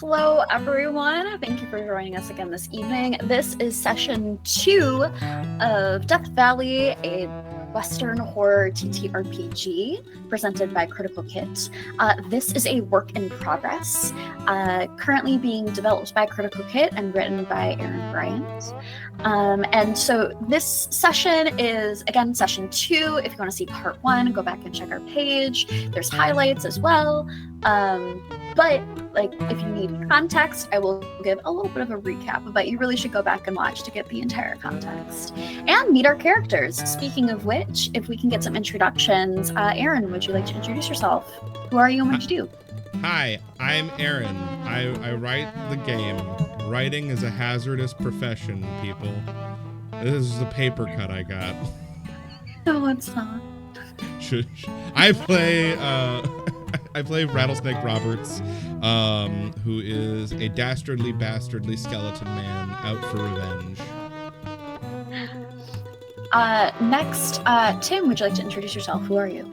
Hello, everyone. Thank you for joining us again this evening. This is session 2 of Death Valley, a Western horror ttrpg presented by Critical Kit. This is a work in progress, currently being developed by Critical Kit and written by Aaron Bryant. And so this session is, again, session 2. If you want to see part 1, go back and check our page. There's highlights as well. But if you need context, I will give a little bit of a recap, but you really should go back and watch to get the entire context. And meet our characters. Speaking of which, if we can get some introductions, Aaron, would you like to introduce yourself? Who are you and what do you do? Hi, I'm Aaron. I write the game. Writing is a hazardous profession, people. This is the paper cut I got. No, it's not. I play Rattlesnake Roberts, who is a bastardly skeleton man out for revenge. Next, Tim, would you like to introduce yourself? Who are you?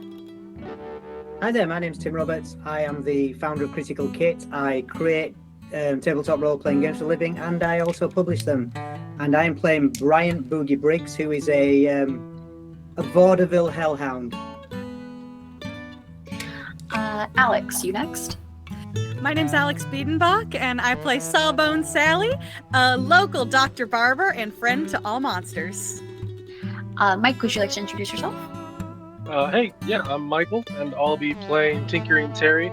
Hi there, my name's Tim Roberts. I am the founder of Critical Kit. I create tabletop role-playing games for a living, and I also publish them. And I am playing Bryant Boogie Briggs, who is a vaudeville hellhound. Alex, you next. My name's Alex Biedenbach, and I play Sawbone Sally, a local Dr. Barber and friend to all monsters. Mike, would you like to introduce yourself? Hey, I'm Michael, and I'll be playing Tinkering Terry,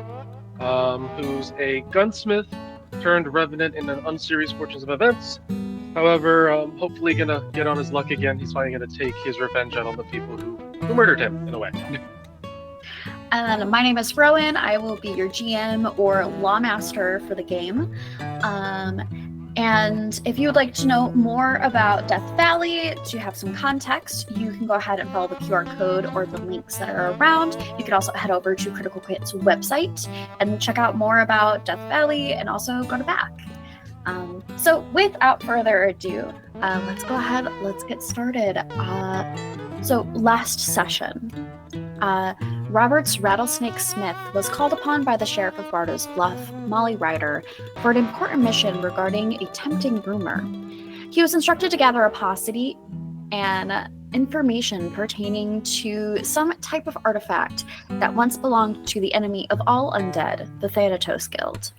who's a gunsmith turned revenant in an unserious fortunes of events. However, hopefully gonna get on his luck again. He's finally gonna take his revenge out on the people who murdered him, in a way. And my name is Rowan. I will be your GM or Lawmaster for the game. And if you would like to know more about Death Valley, to have some context, you can go ahead and follow the QR code or the links that are around. You can also head over to Critical Kit's website and check out more about Death Valley and also go to back. So without further ado, let's go ahead, let's get started. So last session, Robert's Rattlesnake Smith was called upon by the sheriff of Bardo's Bluff, Molly Ryder, for an important mission regarding a tempting rumor. He was instructed to gather a posse and information pertaining to some type of artifact that once belonged to the enemy of all undead, the Thanatos Guild.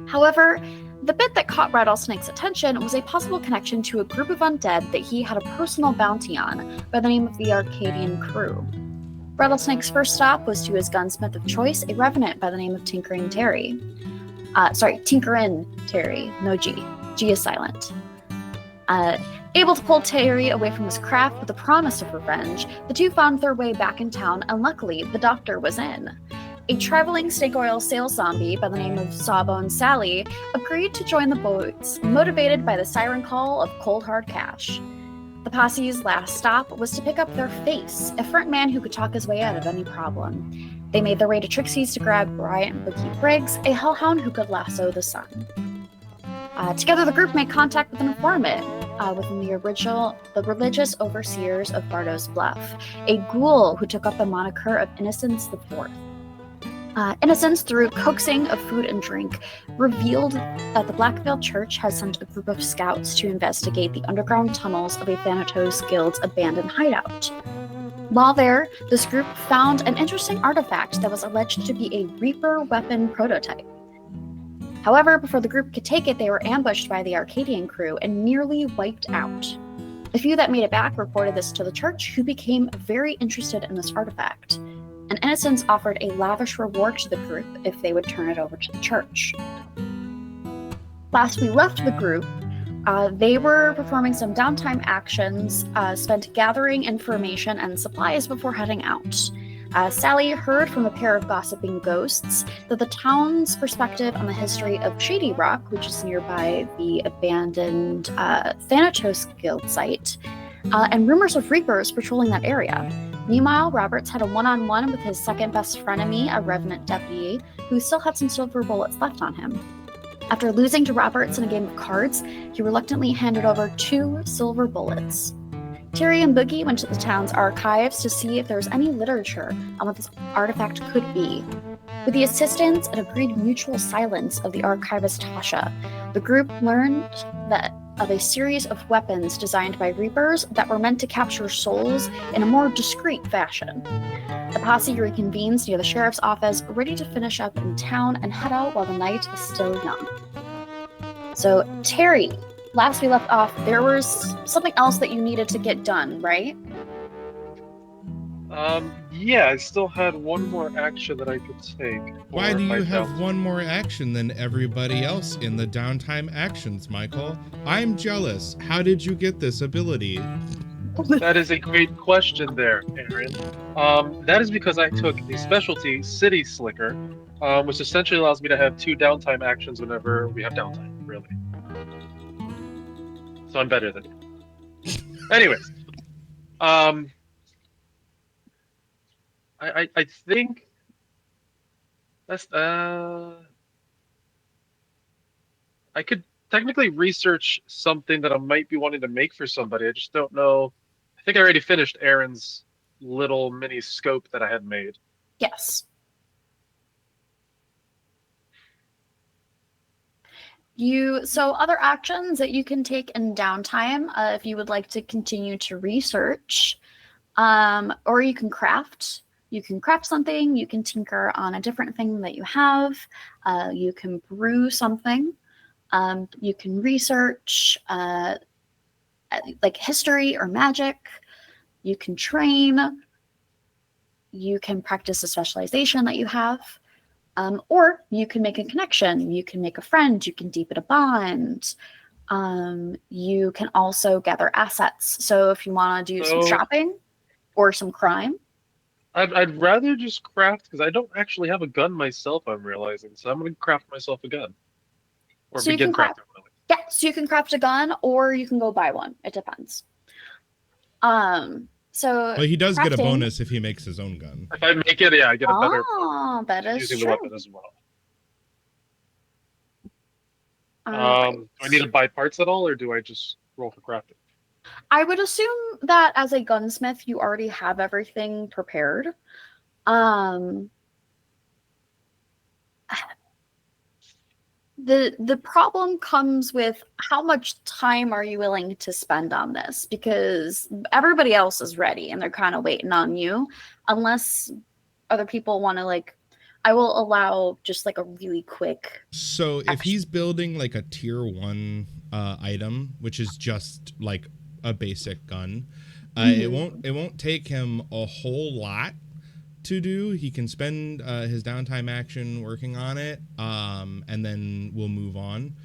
However, the bit that caught Rattlesnake's attention was a possible connection to a group of undead that he had a personal bounty on by the name of the Arcadian Crew. Rattlesnake's first stop was to his gunsmith of choice, a revenant by the name of Tinkerin Terry, no G. G is silent. Able to pull Terry away from his craft with a promise of revenge, the two found their way back in town, and luckily, the doctor was in. A traveling snake oil sales zombie by the name of Sawbone Sally agreed to join the boys, motivated by the siren call of cold hard cash. The posse's last stop was to pick up their face, a front man who could talk his way out of any problem. They made their way to Trixie's to grab Bryant Boogie Briggs, a hellhound who could lasso the sun. Together, the group made contact with an informant within the religious overseers of Bardo's Bluff, a ghoul who took up the moniker of Innocence the Fourth. Innocence, through coaxing of food and drink, revealed that the Blackveil Church has sent a group of scouts to investigate the underground tunnels of a Thanatos Guild's abandoned hideout. While there, this group found an interesting artifact that was alleged to be a Reaper weapon prototype. However, before the group could take it, they were ambushed by the Arcadian Crew and nearly wiped out. The few that made it back reported this to the church, who became very interested in this artifact. And Innocence offered a lavish reward to the group if they would turn it over to the church. Last we left the group, they were performing some downtime actions, spent gathering information and supplies before heading out. Sally heard from a pair of gossiping ghosts that the town's perspective on the history of Shady Rock, which is nearby the abandoned Thanatos Guild site, and rumors of Reapers patrolling that area. Meanwhile, Roberts had a one-on-one with his second best frenemy, a revenant deputy, who still had some silver bullets left on him. After losing to Roberts in a game of cards, he reluctantly handed over 2 silver bullets. Terry and Boogie went to the town's archives to see if there was any literature on what this artifact could be. With the assistance and agreed mutual silence of the archivist Tasha, the group learned that of a series of weapons designed by Reapers that were meant to capture souls in a more discreet fashion. The posse reconvenes near the sheriff's office, ready to finish up in town and head out while the night is still young. So, Terry, last we left off, there was something else that you needed to get done, right? Yeah, I still had one more action that I could take. Why for do my you have downtime. one more action than everybody else in the downtime actions, Michael? I'm jealous. How did you get this ability? That is a great question there, Aaron. That is because I took the specialty City Slicker, which essentially allows me to have 2 downtime actions whenever we have downtime, really. So I'm better than you. Anyways, I think that's I could technically research something that I might be wanting to make for somebody. I just don't know. I think I already finished Aaron's little mini scope that I had made. Yes. So other actions that you can take in downtime, if you would like to continue to research, or you can craft. You can craft something. You can tinker on a different thing that you have. You can brew something. You can research, like history or magic. You can train. You can practice a specialization that you have. Or you can make a connection. You can make a friend. You can deepen a bond. You can also gather assets. So if you want to do some So shopping or some crime. I'd rather just craft because I don't actually have a gun myself. I'm realizing, so I'm gonna craft myself a gun or So you can begin craft. crafting one. Yeah, so you can craft a gun or you can go buy one. It depends. So Well, he does get a crafting- bonus if he makes his own gun. If I make it, yeah, I get a better Oh, that is using true. the weapon as well. Alright. Do I need to buy parts at all, or do I just roll for crafting? I would assume that as a gunsmith, you already have everything prepared. The problem comes with how much time are you willing to spend on this, because everybody else is ready and they're kind of waiting on you, unless other people want to, like, I will allow just like a really quick. So if he's building like a tier 1 item, which is just like a basic gun, it won't take him a whole lot to do. He can spend his downtime action working on it, and then we'll move on,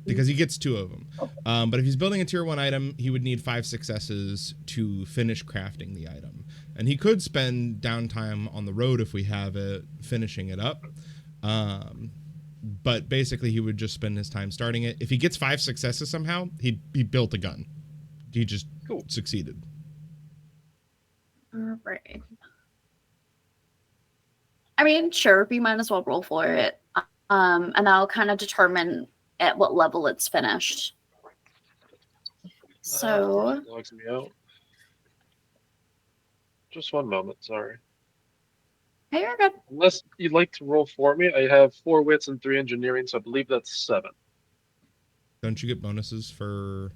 because he gets 2 of them. But if he's building a tier 1 item, he would need 5 successes to finish crafting the item, and he could spend downtime on the road if we have it finishing it up. But basically he would just spend his time starting it. If he gets 5 successes somehow, he built a gun. He just succeeded. All right. I mean, sure, we might as well roll for it. And I'll kind of determine at what level it's finished. So, Logs me out. Just one moment, sorry. hey, you're good. Unless you'd like to roll for me, I have 4 wits and 3 engineering, so I believe that's 7. Don't you get bonuses for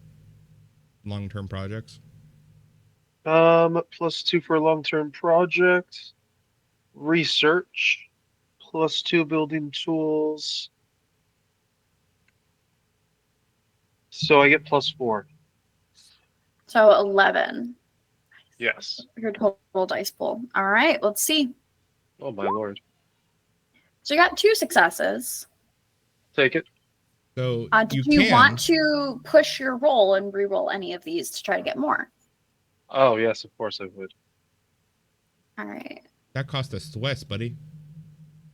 long-term projects? +2 for a long-term project. Research. +2 building tools. So I get +4. So 11. Yes. Your total dice pool. All right, let's see. Oh my lord. So you got 2 successes. Take it. So Did you want to push your roll and re-roll any of these to try to get more? Oh yes, of course I would. All right. That cost us Swiss, buddy.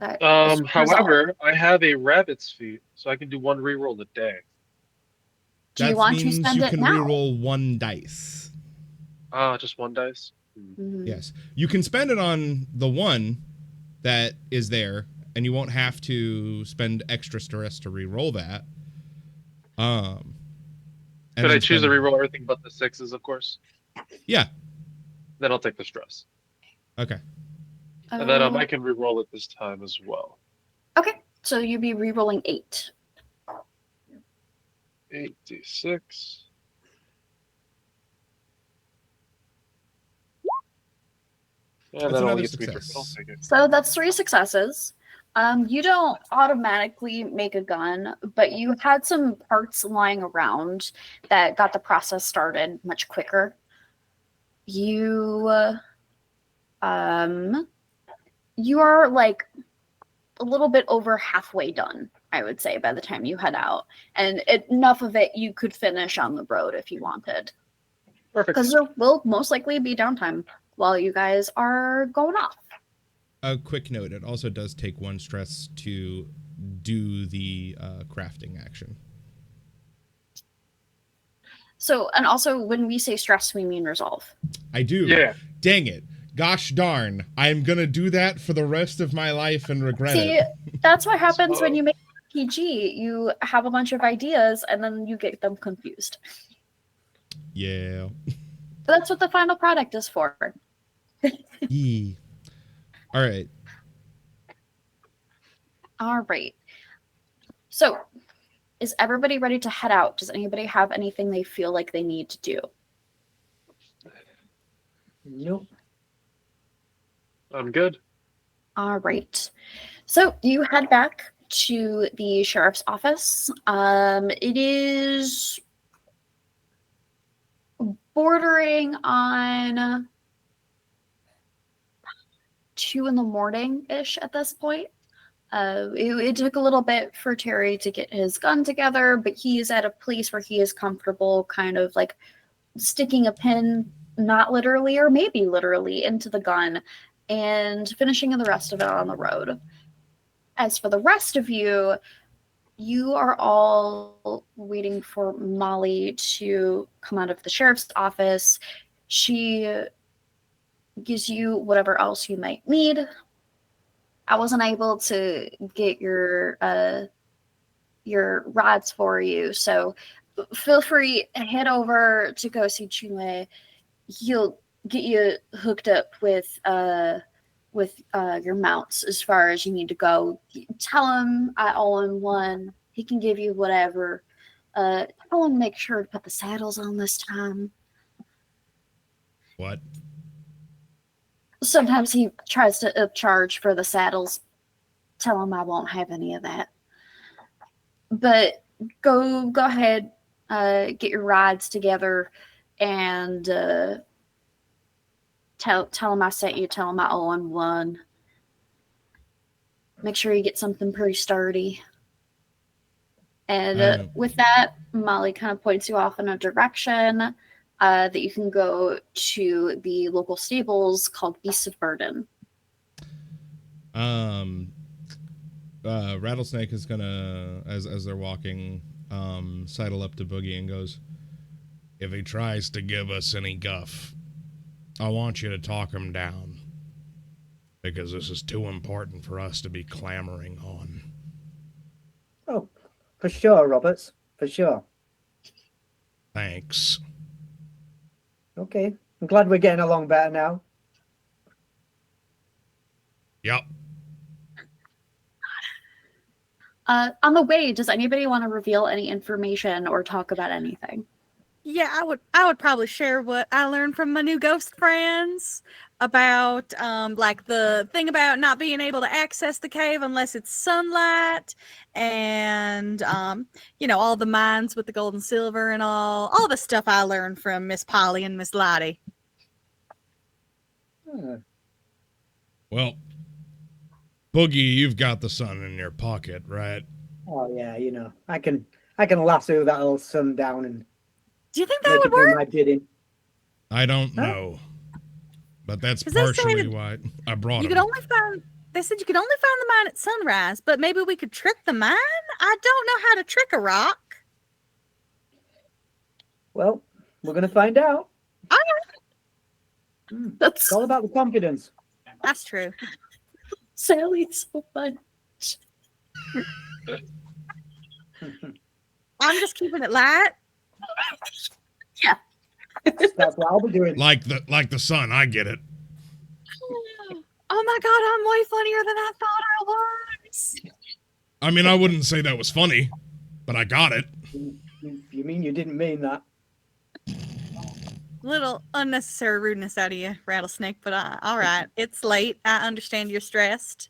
However, I have a rabbit's feet, so I can do 1 reroll a day. Do you want to means spend you it can now? reroll 1 dice. Just 1 dice. Yes. You can spend it on the 1 that is there, and you won't have to spend extra stress to reroll that. Could I choose to reroll everything but the 6s, of course? Yeah. Then I'll take the stress. Okay. And then I can re-roll it this time as well. Okay, so you'd be re-rolling 8. 8d6. And That's that only another gets me 3. I'll success. take it. So that's 3 successes. You don't automatically make a gun, but you had some parts lying around that got the process started much quicker. You you are like a little bit over halfway done, I would say, by the time you head out. And enough of it you could finish on the road if you wanted. Perfect. Because there will most likely be downtime while you guys are going off. A quick note, it also does take 1 stress to do the crafting action. So, and also when we say stress, we mean resolve. I do. Yeah. Dang it. Gosh darn. I'm going to do that for the rest of my life and regret See, it. that's what happens So- when you make RPG. You have a bunch of ideas and then you get them confused. Yeah. That's what the final product is for. Yee. All right. All right. So, is everybody ready to head out? Does anybody have anything they feel like they need to do? Nope. I'm good. All right. So you head back to the sheriff's office. It is bordering on 2 in the morning ish at this point. It took a little bit for Terry to get his gun together, but he's at a place where he is comfortable kind of like sticking a pin, not literally or maybe literally, into the gun and finishing the rest of it on the road. As for the rest of you, you are all waiting for Molly to come out of the sheriff's office. She gives you whatever else you might need. I wasn't able to get your rods for you, so feel free to head over to go see Chile. He'll get you hooked up with your mounts as far as you need to go. Tell him I all in one. He can give you whatever. Tell him make sure to put the saddles on this time. What? Sometimes he tries to upcharge for the saddles. Tell him I won't have any of that. But go ahead, get your rides together, and tell him I sent you. Tell him I owe him one. Make sure you get something pretty sturdy. And with that, Molly kind of points you off in a direction that you can go to the local stables called Beasts of Burden. Rattlesnake is gonna, as they're walking, sidle up to Boogie and goes, "If he tries to give us any guff, I want you to talk him down, because this is too important for us to be clamoring on." Oh, for sure, Roberts. For sure. Thanks. Okay. I'm glad we're getting along better now. Yep. On the way, does anybody want to reveal any information or talk about anything? Yeah, I would probably share what I learned from my new ghost friends about like the thing about not being able to access the cave unless it's sunlight, and all the mines with the gold and silver and all the stuff I learned from Miss Polly and Miss Lottie. Well, Boogie, you've got the sun in your pocket, right? Oh yeah, I can lasso that little sun down and Do you think that make would it do work? my bidding. I don't Huh? know. But that's 'Cause they partially said why I brought You him. could only find. They said you could only find the mine at sunrise, but maybe we could trick the mine. I don't know how to trick a rock. Well, we're gonna find out. That's It's all about the confidence. That's true. Sally so fun. I'm just keeping it light. That's what I'll be doing. Like the sun, I get it. Oh my god, I'm way funnier than I thought I was. I mean, I wouldn't say that was funny, but I got it. You mean you didn't mean that? Little unnecessary rudeness out of you, Rattlesnake, but all right. It's late. I understand you're stressed.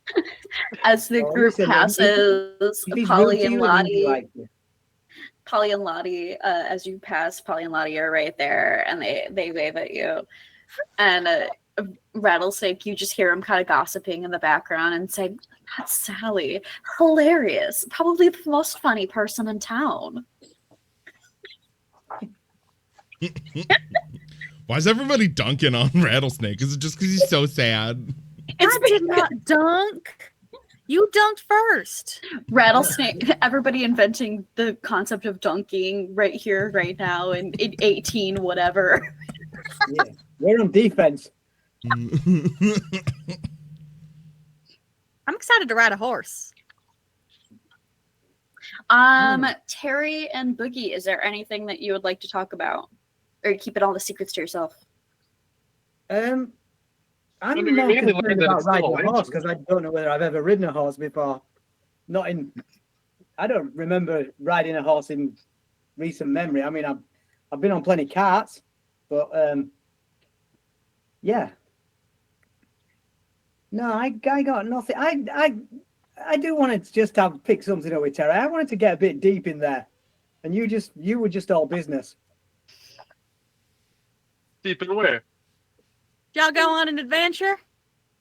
As the Oh, group listen, passes, If he's rude Polly to and you, it means he Lottie, likes you. As you pass, Polly and Lottie are right there, and they wave at you. And Rattlesnake, you just hear him kind of gossiping in the background and saying, "That's Sally. Hilarious. Probably the most funny person in town." Why is everybody dunking on Rattlesnake? Is it just because he's so sad? I did not dunk. You dunked first. Rattlesnake, everybody inventing the concept of dunking right here, right now, in 18, whatever. Yeah, we're on defense. I'm excited to ride a horse. Terry and Boogie, is there anything that you would like to talk about? Or keeping all the secrets to yourself? I'm I more mean, we mainly concerned learned that about it's still riding a a horse lantern. because I don't know whether I've ever ridden a horse before. I don't remember riding a horse in recent memory. I mean, I've been on plenty carts, but yeah. No, I got nothing. I do want to just pick something up with Terry. I wanted to get a bit deep in there, and you were just all business. Deep in where? Y'all go on an adventure?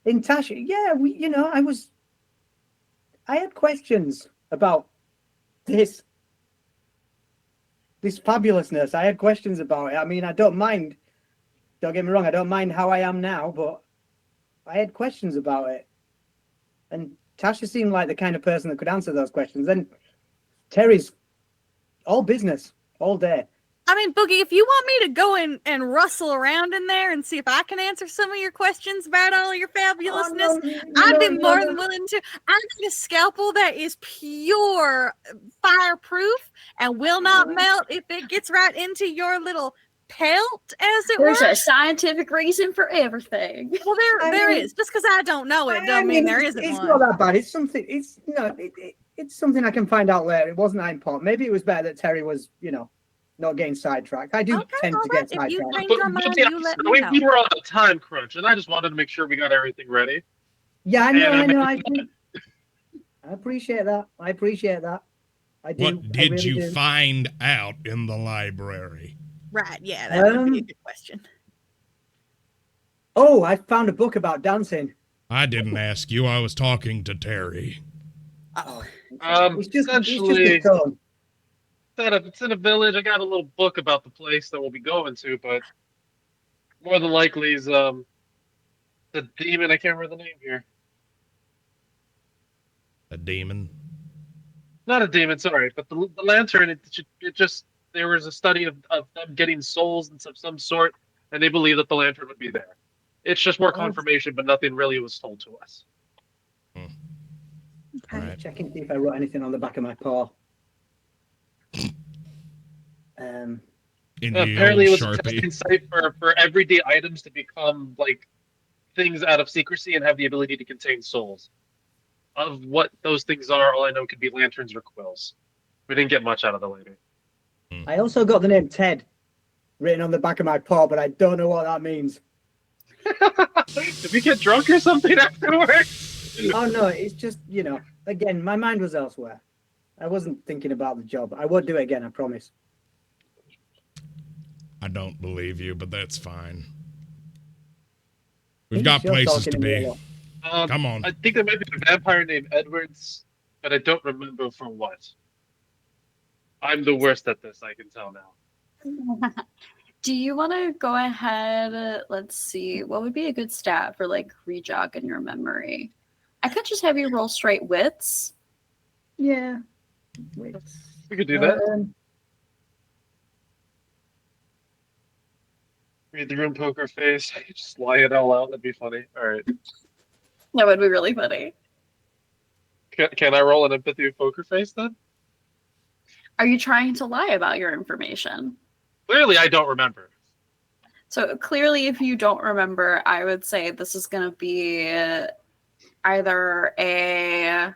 In Tasha, yeah, I had questions about this fabulousness. I had questions about it. I mean, I don't mind. Don't get me wrong. I don't mind how I am now, but I had questions about it. And Tasha seemed like the kind of person that could answer those questions. And Terry's all business all day. I mean, Boogie, if you want me to go in and rustle around in there and see if I can answer some of your questions about all your fabulousness, I'd be more than willing to. I got a scalpel that is pure fireproof and will not melt if it gets right into your little pelt, as it were. There's a scientific reason for everything. Well, there is. Just because I don't know it doesn't mean there isn't it's one. not that bad. It's something. It's something I can find out later. It wasn't that important. Maybe it was better that Terry was, not getting sidetracked. I do tend to get if you sidetracked. change your mind, yeah, you let me know. we were on a time crunch, and I just wanted to make sure we got everything ready. Yeah, I know. And I appreciate that. I do. What did you find out in the library? Right, yeah, that would be a good question. Oh, I found a book about dancing. I didn't ask you. I was talking to Terry. Oh, It's just essentially, a tone. it's in a village. I got a little book about the place that we'll be going to, but more than likely is the demon. I can't remember the name here. A demon? Not a demon, sorry, but the lantern. It just there was a study of them getting souls and some sort, and they believe that the lantern would be there. It's just more confirmation, but nothing really was told to us. All I'm right. checking to see if I wrote anything on the back of my paw. In the Apparently, it old was a Sharpie. testing site for everyday items to become like things out of secrecy and have the ability to contain souls. Of what those things are, all I know could be lanterns or quills. We didn't get much out of the lady. I also got the name Ted written on the back of my paw, but I don't know what that means. Did we get drunk or something afterwards? Oh no, it's just, again, my mind was elsewhere. I wasn't thinking about the job. I won't do it again, I promise. I don't believe you, but that's fine. We've He's got just places talking to me be. a lot. Come on. I think there might be a vampire named Edwards, but I don't remember for what. I'm the worst at this, I can tell now. Do you want to go ahead? Let's see. What would be a good stat for like rejog in your memory? I could just have you roll straight wits. Yeah. We could do that. Read the room, poker face. Just lie it all out. That'd be funny. All right. That would be really funny. Can I roll an empathy of poker face then? Are you trying to lie about your information? Clearly, I don't remember. So clearly, if you don't remember, I would say this is going to be either a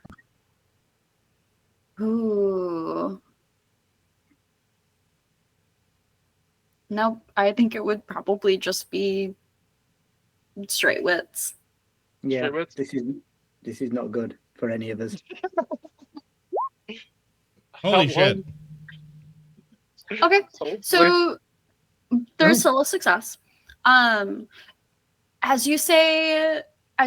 ooh. Nope, I think it would probably just be straight wits. Yeah, Straight wits? this is not good for any of us. Holy shit. Okay, so there's Oh. still a success. As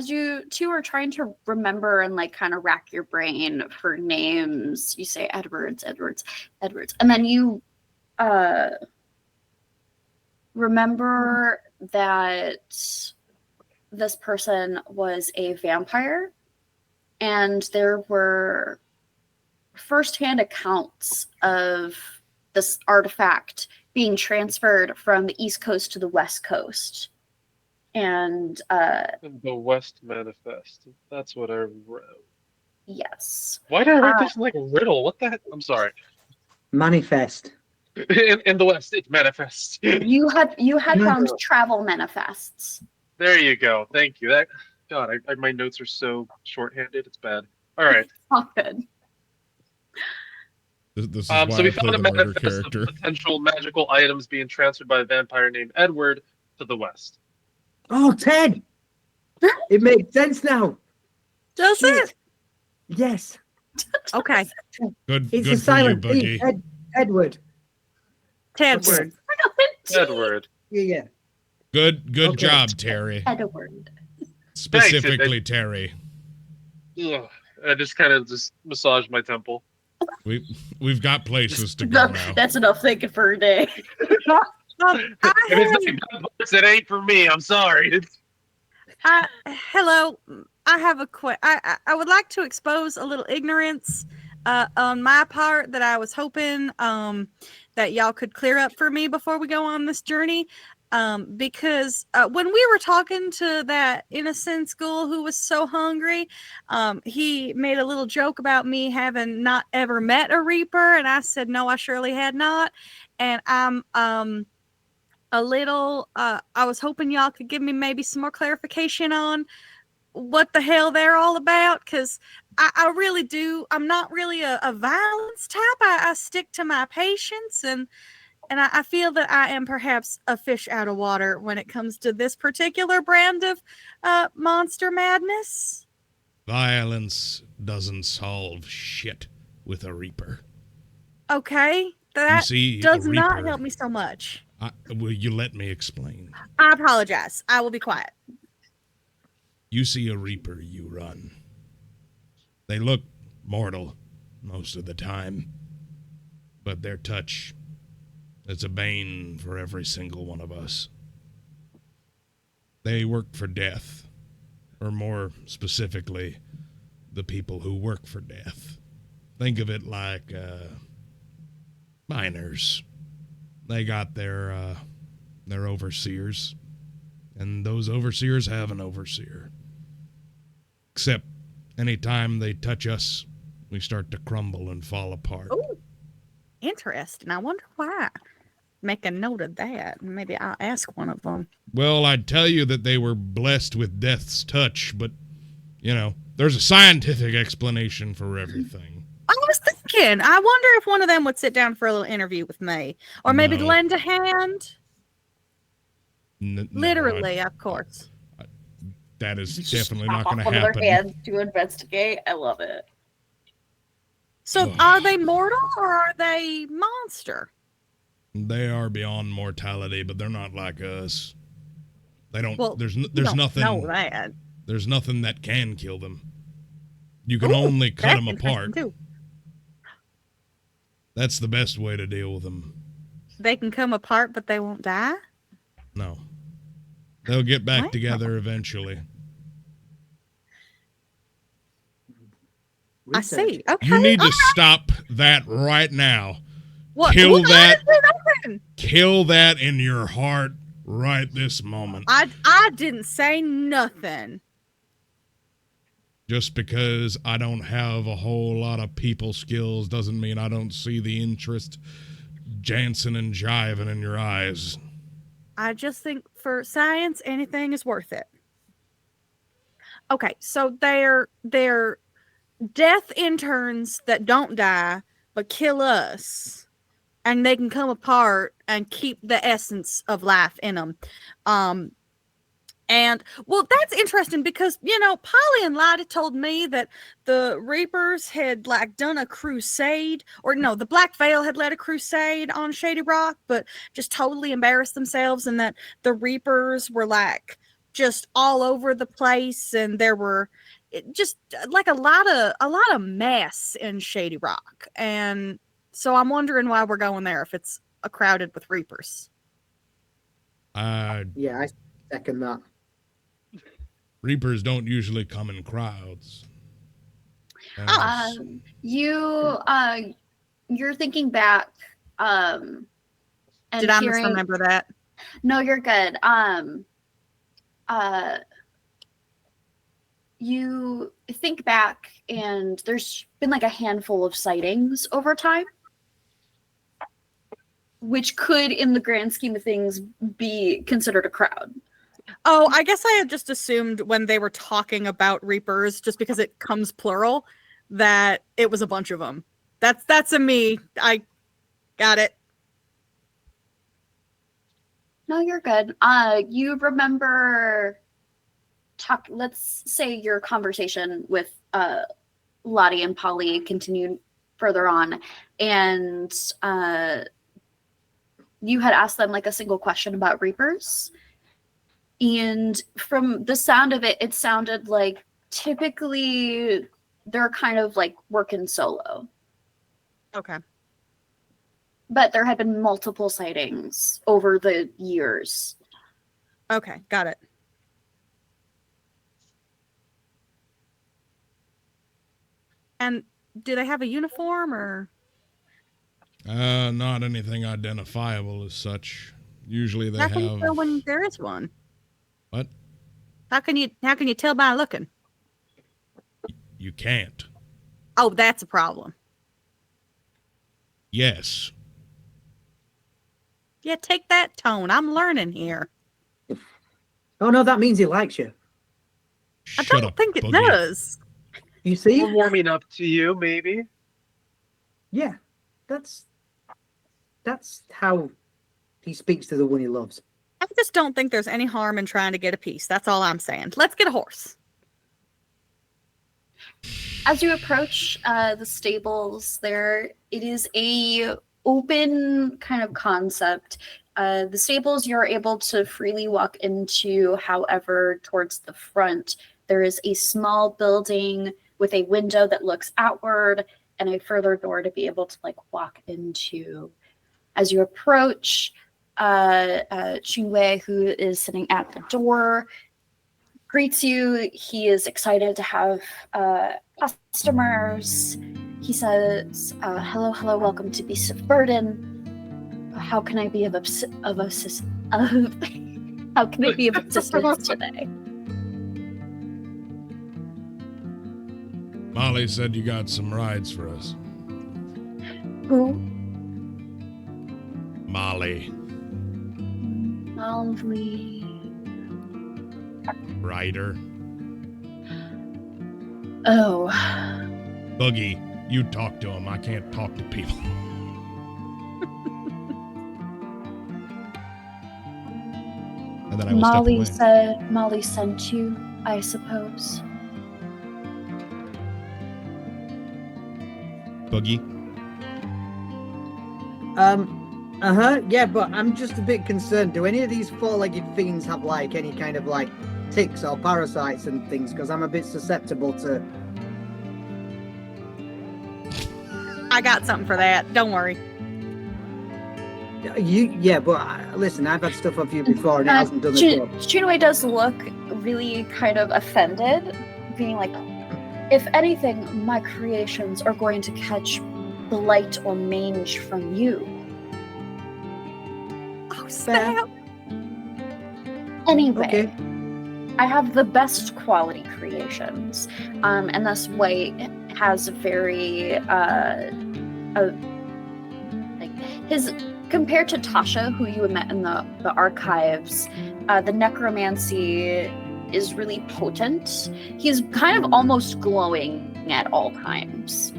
you two are trying to remember and like kind of rack your brain for names, you say Edwards, and then you remember that this person was a vampire, and there were firsthand accounts of this artifact being transferred from the East Coast to the West Coast. And The West Manifest. That's what I wrote. yes. Why did I write this like a riddle? What the heck? I'm sorry. Manifest. In the West, it manifests. You had found travel manifests. There you go. Thank you. That God, my notes are so shorthanded. It's bad. All right. Not good. This is why So we I play found a the murder manifest of character. potential magical items being transferred by a vampire named Edward to the West. Oh, Ted! It makes sense now. Does Shit. it? Yes. Okay. Good, It's good a for you, silent Boogie. E. Edward. Tedward. Edward. Yeah. Good Okay. job, Terry. Edward. Specifically, Terry. Ugh. I just kind of massaged my temple. We've got places to go now. That's enough thinking for a day. If it's not books, it ain't for me. I'm sorry. Hello. I have a I would like to expose a little ignorance on my part that I was hoping that y'all could clear up for me before we go on this journey. Because when we were talking to that innocent school who was so hungry, he made a little joke about me having not ever met a Reaper, and I said no, I surely had not. And I'm a little I was hoping y'all could give me maybe some more clarification on what the hell they're all about, because I really do. I'm not really a violence type. I stick to my patience, and I feel that I am perhaps a fish out of water when it comes to this particular brand of monster madness. Violence doesn't solve shit with a Reaper. Okay, that see, does a not Reaper- help me so much. Will you let me explain? I apologize. I will be quiet. You see a Reaper, you run. They look mortal most of the time, but their touch, it's a bane for every single one of us. They work for death, or more specifically, the people who work for death. Think of it like miners. They got their overseers, and those overseers have an overseer. Except anytime they touch us, we start to crumble and fall apart. Oh, interesting. I wonder why. Make a note of that. Maybe I'll ask one of them. Well, I'd tell you that they were blessed with death's touch, but, you know, there's a scientific explanation for everything. I was thinking, I wonder if one of them would sit down for a little interview with me. Or maybe No. lend a hand. No, Literally, of course. that is Just definitely chop not going to off one of their happen. hands to investigate. I love it. So Ugh. are they mortal or are they monster? They are beyond mortality, but they're not like us. They don't. Well, there's you nothing. don't know that. There's nothing that can kill them. You can only cut them That's interesting, apart. too. That's the best way to deal with them. They can come apart, but they won't die? No. They'll get back Wow. together eventually. I see. Okay. You need to stop that right now. What? kill Well, that. I didn't say nothing. Kill that in your heart right this moment. I didn't say nothing. Just because I don't have a whole lot of people skills doesn't mean I don't see the interest Jansen and jiving in your eyes. I just think for science, anything is worth it. Okay, so they're death interns that don't die but kill us, and they can come apart and keep the essence of life in them. And well, that's interesting because Polly and Lida told me that the Reapers had like done a crusade, or no, the Black Veil had led a crusade on Shady Rock, but just totally embarrassed themselves, and that the Reapers were like just all over the place, and there were just like a lot of mess in Shady Rock, and so I'm wondering why we're going there if it's crowded with Reapers. Yeah, I second that. Reapers don't usually come in crowds. You're thinking back, and Did I hearing. misremember that? No, you're good. You think back, and there's been like a handful of sightings over time, which could, in the grand scheme of things, be considered a crowd. Oh, I guess I had just assumed when they were talking about Reapers, just because it comes plural, that it was a bunch of them. That's a me. I got it. No, you're good. You remember let's say your conversation with Lottie and Polly continued further on, and you had asked them like a single question about Reapers. And from the sound of it, it sounded like typically they're kind of like working solo. Okay. But there had been multiple sightings over the years. Okay, got it. And do they have a uniform or? Not anything identifiable as such. Usually they How can you have. tell when there is one? What? How can you tell by looking? You can't. Oh, that's a problem. Yes. Yeah, take that tone. I'm learning here. Oh no, that means he likes you. I Shut don't up, think it Boogie. does. You see? We're warming up to you, maybe. Yeah, that's how he speaks to the one he loves. I just don't think there's any harm in trying to get a piece. That's all I'm saying. Let's get a horse. As you approach the stables there, it is a open kind of concept. The stables you're able to freely walk into, however, towards the front, there is a small building with a window that looks outward and a further door to be able to like walk into. As you approach, Chunwei, who is sitting at the door, greets you. He is excited to have customers. He says, "Hello, hello, welcome to Beast of Burden. How can I be of assistance today?" Molly said you got some rides for us. Who? Molly. Molly. Rider. Oh. Boogie, you talk to him. I can't talk to people. And then I will Molly step away. said Molly sent you, I suppose. Boogie. Yeah, but I'm just a bit concerned. Do any of these four-legged fiends have like any kind of like ticks or parasites and things? Because I'm a bit susceptible to. I got something for that. Don't worry. Yeah, but listen, I've had stuff off you before and it hasn't done the job. Chunwei does look really kind of offended, being like, if anything, my creations are going to catch blight or mange from you. Oh, snap. Anyway, Okay. I have the best quality creations, and this way has very like his compared to Tasha, who you met in the archives. The necromancy is really potent. He's kind of almost glowing at all times.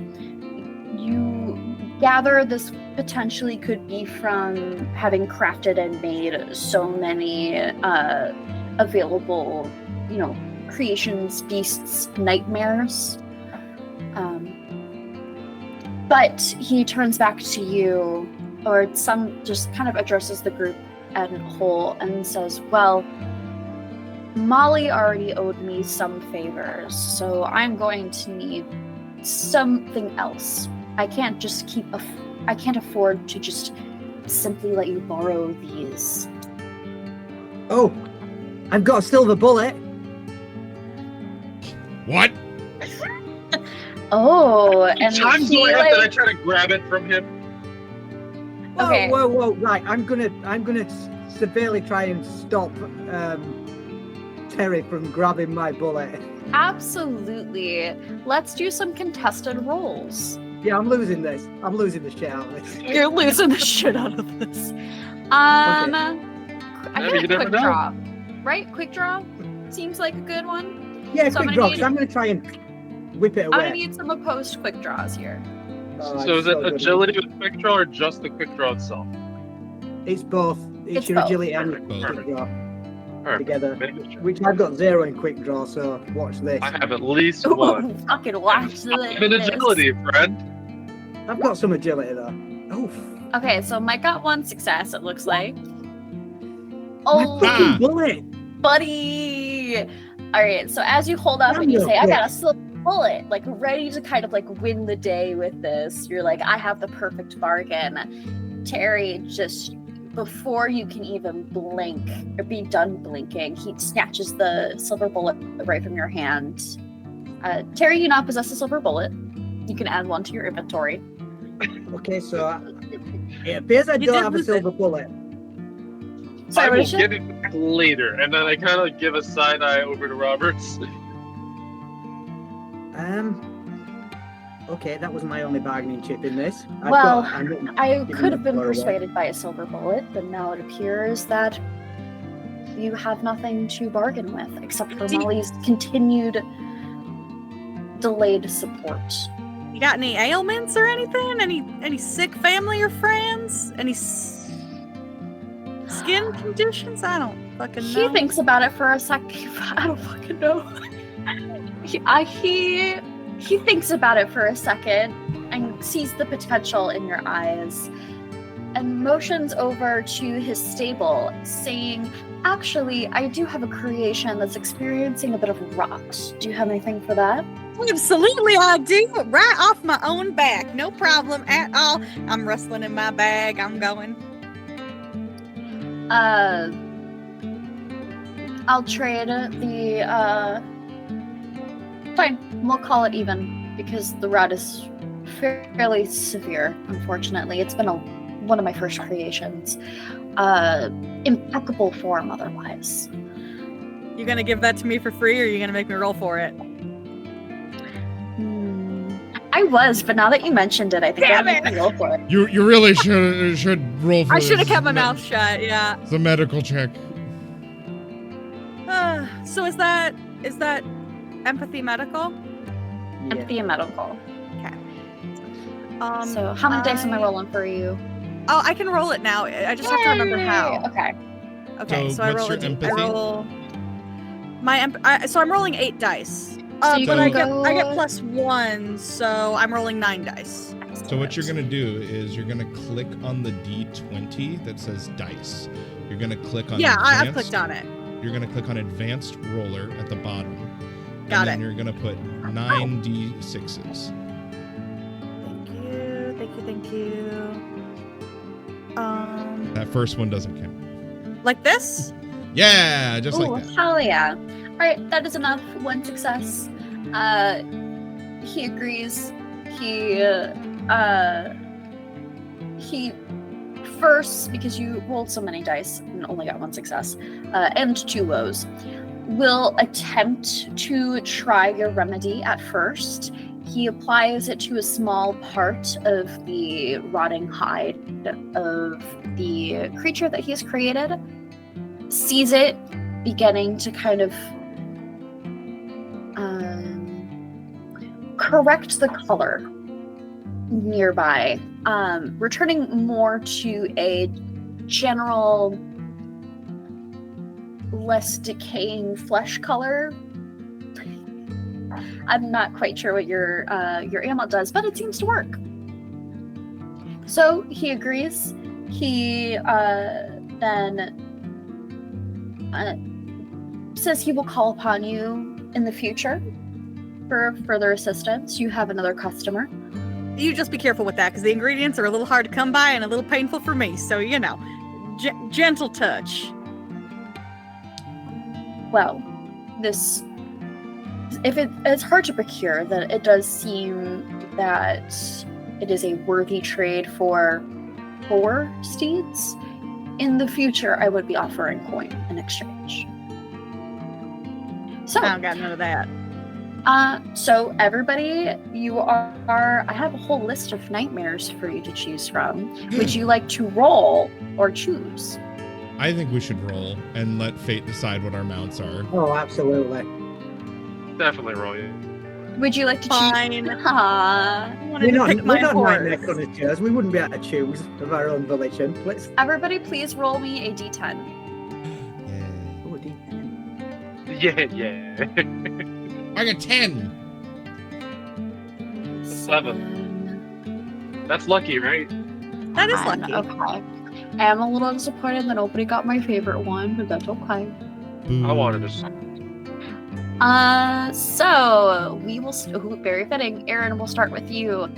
You gather this potentially could be from having crafted and made so many available, creations, beasts, nightmares. But he turns back to you, or just kind of addresses the group as a whole and says, well, Molly already owed me some favors, so I'm going to need something else. I can't afford to just simply let you borrow these. Oh, I've got a silver bullet. What? Oh, He and turns he, away like, and I try to grab it from him. Okay. Whoa! Right, I'm gonna severely try and stop Terry from grabbing my bullet. absolutely. Let's do some contested rolls. Yeah, I'm losing this. I'm losing the shit out of this. You're losing the shit out of this. I Maybe get you a never quick know. draw. Right? Quick draw? Seems like a good one. Yeah, So I'm quick gonna draw. need- 'Cause I'm gonna try and whip it I'm gonna away. need some opposed quick draws here. Oh, So I'm is it so good. agility with quick draw or just the quick draw itself? It's both. It's It's your both. agility and Both. quick draw Perfect. together. Making sure. Which I've got 0 in quick draw, so watch this. I have at least Ooh, one. fucking watch I'm this. an agility, friend. I've got some agility though. Oh, Okay, so Mike got one success, it looks like. my Oh, fucking bullet! buddy! Alright, so as you hold up and you Damn, say, I you're got a silver bullet, like ready to kind of like win the day with this, you're like, I have the perfect bargain. Terry, just before you can even blink or be done blinking, he snatches the silver bullet right from your hand. Terry, you now possess a silver bullet. You can add one to your inventory. Okay, so it appears I You don't did have a lose it. silver bullet. Sorry, I what will did you get it back later, and then I kind of give a side eye over to Roberts. Okay, that was my only bargaining chip in this. Well, I'm I giving could have the been floor away. persuaded by a silver bullet, but now it appears that you have nothing to bargain with except for Molly's continued delayed support. You got any ailments or anything? Any sick family or friends? Any skin conditions? I don't fucking know. He thinks about it for a second. I don't fucking know. He thinks about it for a second and sees the potential in your eyes and motions over to his stable, saying, actually, I do have a creation that's experiencing a bit of rot. Do you have anything for that? Absolutely, I do. Right off my own back. No problem at all. I'm rustling in my bag. I'm going. I'll trade the, fine, we'll call it even, because the rot is fairly severe, unfortunately. It's been one of my first creations. Impeccable form otherwise. You gonna give that to me for free, or you gonna make me roll for it? I was, but now that you mentioned it, I think I'll Damn make it. you roll for it. You really should roll for I should have this. kept my mouth shut. Yeah. It's a medical check. So is that empathy medical? Yeah. Empathy and medical. So how many dice am I rolling for you? Oh, I can roll it now. I just have to remember how. Okay. Okay, So so I what's roll your I empathy? roll so I'm rolling 8 dice. you But can I go- get +1, so I'm rolling 9 dice. So what you're gonna do is you're gonna click on the D20 that says dice. You're gonna click on Yeah, I've advanced. clicked on it. You're gonna click on advanced roller at the bottom. Got and then it. you're gonna put 9 D6s. Thank you. That first one doesn't count. Like this? Yeah, just Ooh, like that. hell yeah. Alright, that is enough. 1 success. He agrees. He first, because you rolled so many dice and only got 1 success, and 2 lows, will attempt to try your remedy at first. He applies it to a small part of the rotting hide of the creature that he has created, sees it beginning to kind of correct the color nearby, returning more to a general, less decaying flesh color. I'm not quite sure what your amulet does, but it seems to work. So he agrees. He then says he will call upon you in the future for further assistance. You have another customer. You just be careful with that, because the ingredients are a little hard to come by and a little painful for me. So, you know, gentle touch. Well, it's hard to procure, that it does seem that it is a worthy trade for 4 steeds. In the future, I would be offering coin in exchange. So I don't got none of that. So everybody, I have a whole list of nightmares for you to choose from. Would you like to roll or choose? I think we should roll and let fate decide what our mounts are. Oh, absolutely. Definitely roll you. Would you like to Fine. choose? I wanted to pick We're my not horse. nightmare connoisseurs. We wouldn't be able to choose of our own volition. Let's. Everybody, please roll me a d10. Oh, D. Yeah. I got 10. 7. That's lucky, right? That is lucky. Okay. I am a little disappointed that nobody got my favorite one, but that's okay. Boo. I wanted to. So we will. Very fitting. Aaron, we'll start with you.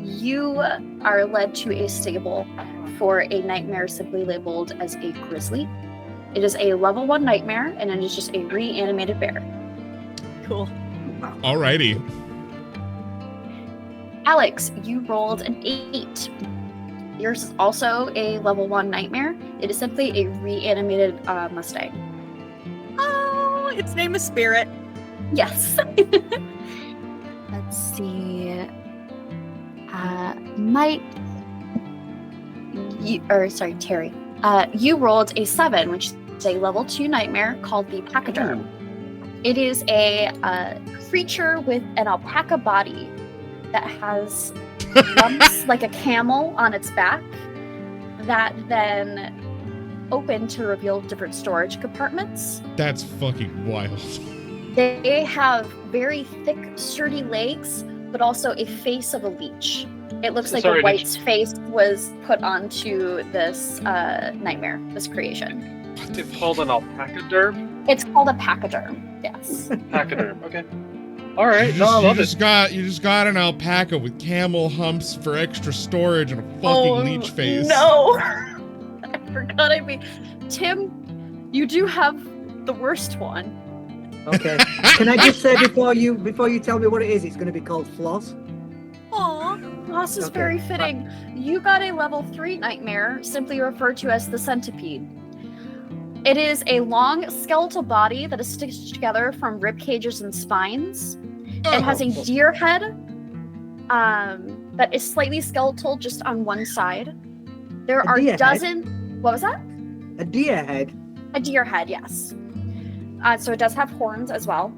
You are led to a stable for a nightmare simply labeled as a grizzly. It is a level 1 nightmare, and it is just a reanimated bear. Cool. Alrighty. Alex, you rolled an 8. Yours is also a level 1 nightmare. It is simply a reanimated Mustang. Oh, its name is Spirit. Yes. Let's see. Terry. You rolled a 7, which is a level 2 nightmare called the Pachyderm. It is a creature with an alpaca body that has lumps like a camel on its back that then open to reveal different storage compartments. That's fucking wild. They have very thick, sturdy legs, but also a face of a leech. It looks like Sorry, a white's face was put onto this nightmare, this creation. It's called an alpacaderm? It's called a pachyderm, yes. Pachyderm, okay. Alright, You no, I love just it. got an alpaca with camel humps for extra storage and a fucking leech face. No! I forgot Tim, you do have the worst one. Okay. Can I just say before you tell me what it is, it's going to be called Floss. Aw, Ross is Okay, very fitting. You got a level 3 nightmare, simply referred to as the centipede. It is a long skeletal body that is stitched together from rib cages and spines. It has a deer head that is slightly skeletal just on one side. There are deer dozen. What was that? A deer head. A deer head, yes. So it does have horns as well.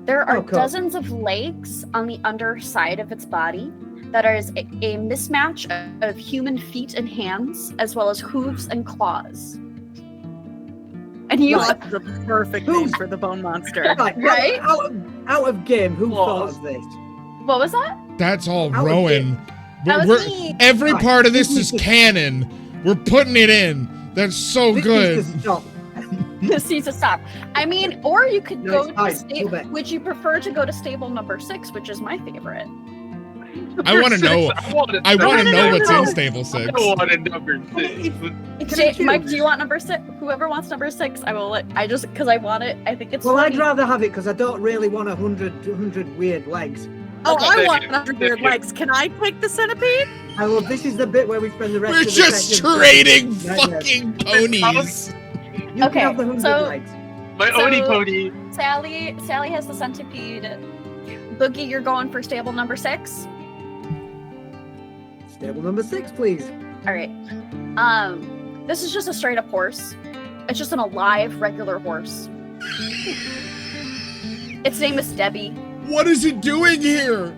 There are cool. dozens of legs on the underside of its body that is a mismatch of human feet and hands, as well as hooves and claws. And you, That's the perfect name for the bone monster. Right? Out of game, who thought Floss. of this? what was that? That's all That was Rowan. That was me. Every Right. part of this This is is- canon. We're putting it in. That's so This good. needs to stop. This needs to stop. I mean, or you could No, go it's to fine. stable. Go back. Would you prefer to go to stable number 6, which is my favorite? I want to know. I want to know what's in stable I 6. wanted number 6. Mike, do you want number 6? Whoever wants number 6, I will let. Because I want it. I think it's. Well, funny. I'd rather have it because I don't really want 100 weird legs. Oh, Okay. I want Thank you. 100 weird legs. Can I take the centipede? This is the bit where we spend the rest We're of the just session- trading Right, fucking ponies. You Okay, can have the 100 so- legs. My So- Oni pony. Sally has the centipede. Boogie, you're going for stable number 6. Stable number 6, please. All right. This is just a straight up horse. It's just an alive regular horse. Its name is Debbie. What is it doing here?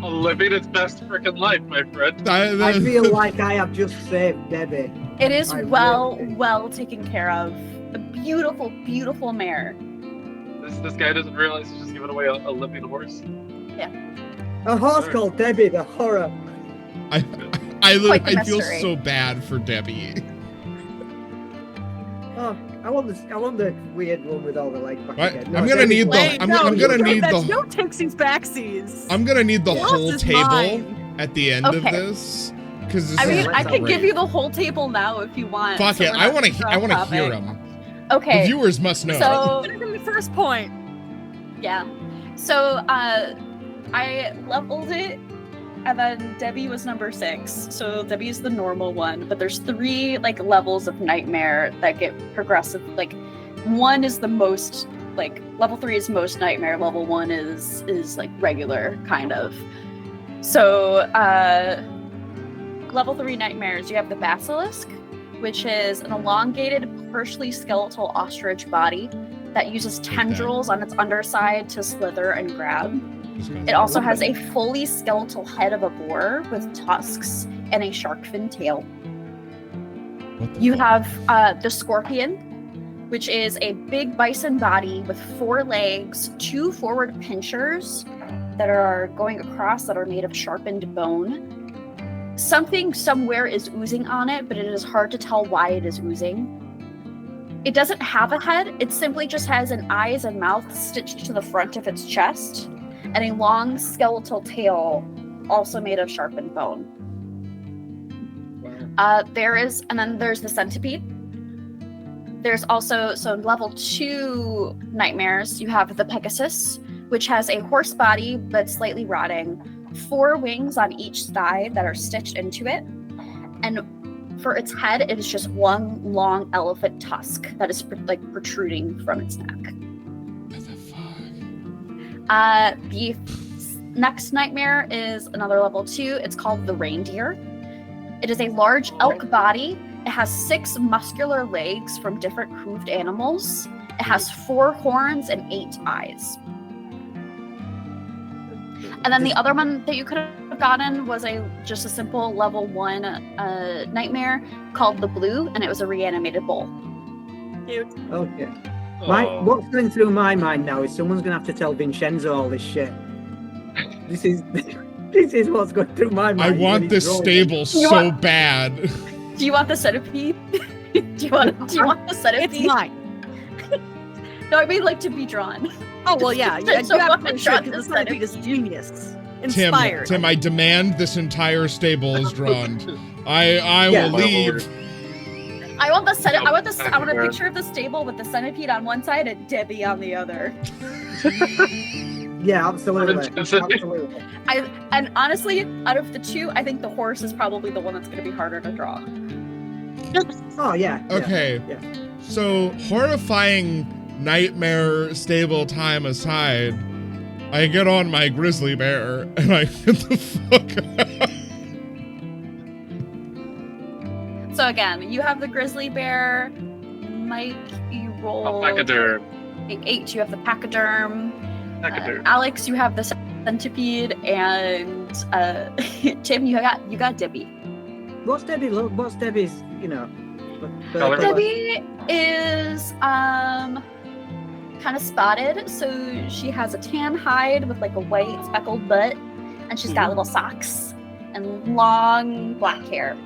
Living its best freaking life, my friend. I feel like I have just saved Debbie. It is I well really- taken care of. A beautiful, beautiful mare. This guy doesn't realize he's just giving away a living horse. A horse called Debbie, the horror. I Quite the feel mystery. so bad for Debbie. Oh, I want the weird one with all the legs back Right, again. I'm gonna need the- Wait, I'm no, gonna you- need that's the- no takesies backsies. I'm gonna need the Yours whole is table mine. at the end of Okay. this because this I mean, is let's I can great. give you the whole table now if you want. Fuck so it! we're I not want to super I off want to topic. hear them. The Okay, viewers must know. so From the first point. yeah, so I leveled it, and then Debbie was number 6. So Debbie is the normal one, but there's 3 like levels of nightmare that get progressive. Like 1 is the most like level 3 is most nightmare. Level 1 is like regular kind of. So level 3 nightmares, you have the basilisk, which is an elongated, partially skeletal ostrich body that uses tendrils on its underside to slither and grab. It also has a fully skeletal head of a boar with tusks and a shark fin tail. What the You fuck? have the scorpion, which is a big bison body with 4 legs, 2 forward pinchers that are going across that are made of sharpened bone. Something somewhere is oozing on it, but it is hard to tell why it is oozing. It doesn't have a head, it simply just has an eyes and mouth stitched to the front of its chest, and a long skeletal tail, also made of sharpened bone. And then there's the centipede. There's also, so in level 2 nightmares, you have the Pegasus, which has a horse body but slightly rotting, 4 wings on each side that are stitched into it, and for its head, it is just one long elephant tusk that is like protruding from its neck. What the fuck? The next nightmare is another level 2. It's called the reindeer. It is a large elk body. It has 6 muscular legs from different hooved animals. It has 4 horns and 8 eyes. And then the other one that you could have gotten was just a simple level 1 nightmare called the blue, and it was a reanimated bull. Cute. Okay. Oh. What's going through my mind now is someone's gonna have to tell Vincenzo all this shit. This is what's going through my mind. I when want he's this rolling. stable so bad. Do you want the centipede? do you want the centipede? It's mine. No, I mean like to be drawn. Oh well, yeah. You So what absolutely is should that because the this centipede is genius. Tim, Inspired. I demand this entire stable is drawn. I Yeah. will leave. I want the centipede. I want a Everywhere. picture of the stable with the centipede on one side and Debbie on the other. Yeah, absolutely. Vincenzo. Absolutely. And honestly, out of the 2, I think the horse is probably the one that's going to be harder to draw. Oh yeah. yeah. Okay. Yeah. So, horrifying nightmare stable time aside, I get on my grizzly bear and I get the fuck out. So again, you have the grizzly bear. Mike, you A roll pachyderm. 8. You have the pachyderm. Pachyderm. Alex, you have the centipede, and Tim, you got Debbie. What's Debbie? What's Debbie's? You know. Color? Debbie is kind of spotted, so she has a tan hide with like a white speckled butt, and she's got little socks and long black hair.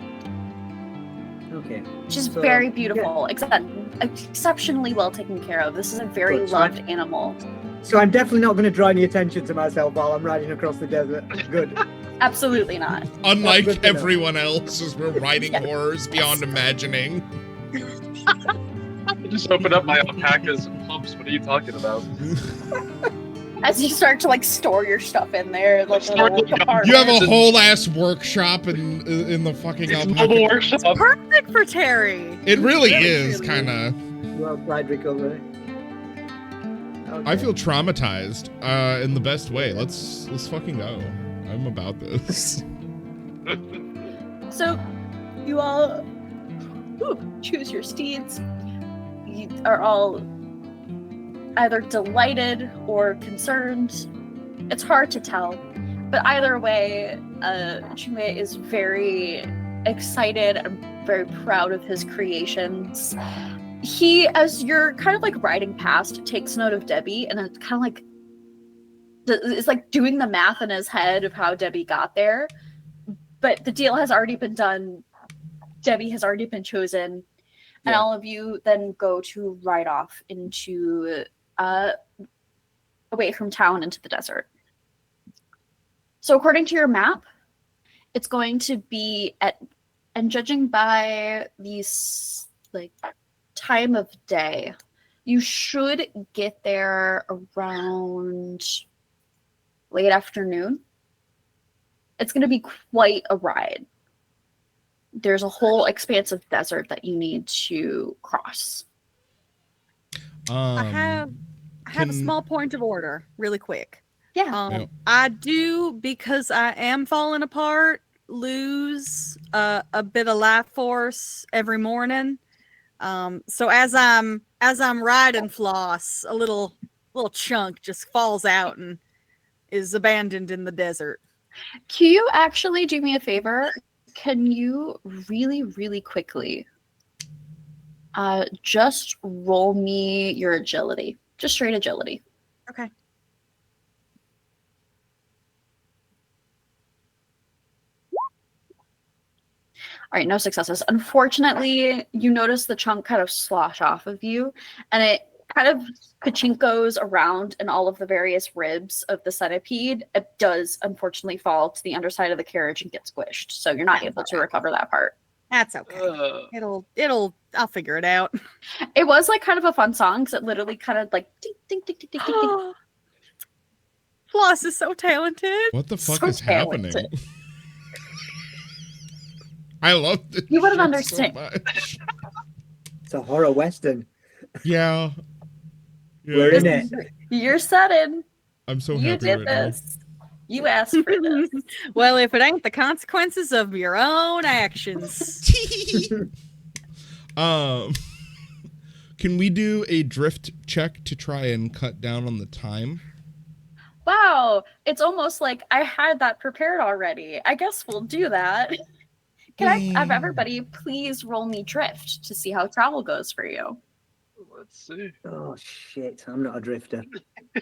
Okay. She's So, very beautiful, exceptionally well taken care of. This is a very Good, so loved animal. So I'm definitely not going to draw any attention to myself while I'm riding across the desert. Good. Absolutely not. That's Unlike good to know. everyone else, as we're writing Yes. horrors beyond imagining. I just opened up my alpacas and pumps. What are you talking about? As you start to like store your stuff in there, like Store little the- compartments. You have a whole ass workshop in the fucking It's alpaca. mobile workshop. Perfect for Terry. It really Really, is, really. kind of. Well played, recovery. Okay. I feel traumatized in the best way. Let's fucking go. I'm about this. So, you all choose your steeds. You are all either delighted or concerned. It's hard to tell. But either way, Chumei is very excited and very proud of his creations. He, as you're kind of like riding past, takes note of Debbie, and it's kind of like is like doing the math in his head of how Debbie got there. But the deal has already been done. Debbie has already been chosen, and all of you then go to ride off into away from town into the desert. So according to your map, it's going to be at, and judging by these like time of day, you should get there around late afternoon. It's going to be quite a ride. There's a whole expanse of desert that you need to cross. I have a small point of order, really quick. Yeah. I do, because I am falling apart, lose a bit of life force every morning. So as I'm riding Floss, a little chunk just falls out and is abandoned in the desert. Can you actually do me a favor? Can you really, really quickly just roll me your agility? Just straight agility. Okay. All right, no successes. Unfortunately, you notice the chunk kind of slosh off of you, and it kind of pachinkos around in all of the various ribs of the centipede. It does, unfortunately, fall to the underside of the carriage and get squished, so you're not able to recover that part. That's okay. I'll figure it out. It was like kind of a fun song, because it literally kind of like ding, ding, ding, ding, ding, ding, ding. Floss is so talented. What the fuck So is talented. happening? I love this. You wouldn't shit understand. So much. It's a horror western. Yeah. We're in it. You're set in. I'm so You happy did right now. this. You asked for this. Well, if it ain't the consequences of your own actions. Can we do a drift check to try and cut down on the time? Wow, it's almost like I had that prepared already. I guess we'll do that. Can I have everybody please roll me drift to see how travel goes for you? Let's see. Oh shit! I'm not a drifter.